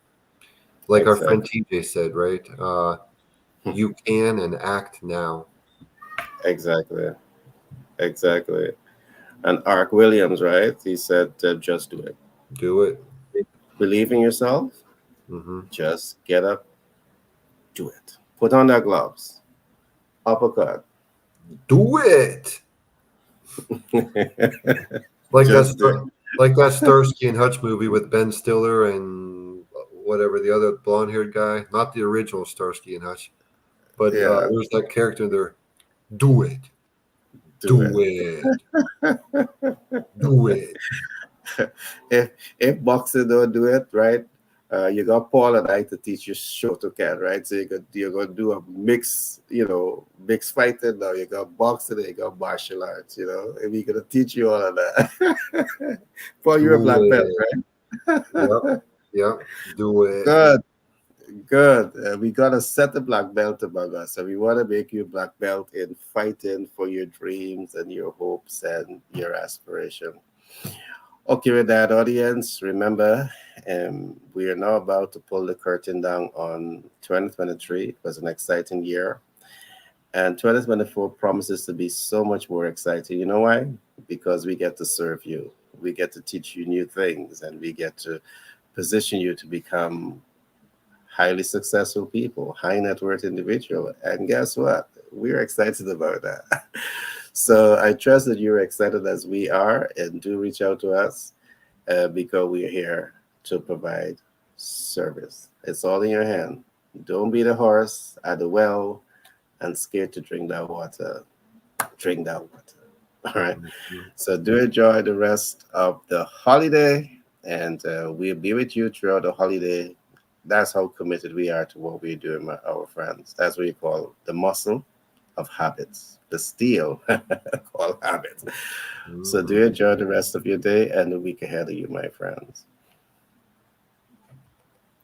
Like our friend exactly. TJ said, right? You can and act now. Exactly. Exactly. And Ark Williams, right? He said, just do it. Do it. Believe in yourself, Hmm. just get up, do it. Put on that gloves, uppercut. Do it. Like that, Just do it. like that Starsky and Hutch movie with Ben Stiller and whatever the other blonde-haired guy, not the original Starsky and Hutch, but Yeah, there's that character there. Do it, do do it. it, do it. if if boxing don't do it, right? You got Paul and I to teach you Shotokan, right? So you're gonna do a mix, mix fighting now. You got boxing and you got martial arts, and we're gonna teach you all of that. Paul, you're a Do black belt, it. Yep, right? yep. Do it. Good, good. We got to set the black belt among us, and we want to make you a black belt in fighting for your dreams and your hopes and your aspiration. Okay, with that, audience, remember, we are now about to pull the curtain down on 2023. It was an exciting year, and 2024 promises to be so much more exciting. You know why? Because we get to serve you. We get to teach you new things, and we get to position you to become highly successful people, high net worth individual. And guess what? We're excited about that. So I trust that you're excited as we are, and do reach out to us because we're here to provide service. It's all in your hand. Don't be the horse at the well and scared to drink that water. Drink that water. All right. Mhm. So do enjoy the rest of the holiday, and we'll be with you throughout the holiday. That's how committed we are to what we're doing, our friends. That's what we call the muscle of habits, the steel called habits. So do Mhm. enjoy the rest of your day and the week ahead of you, my friends.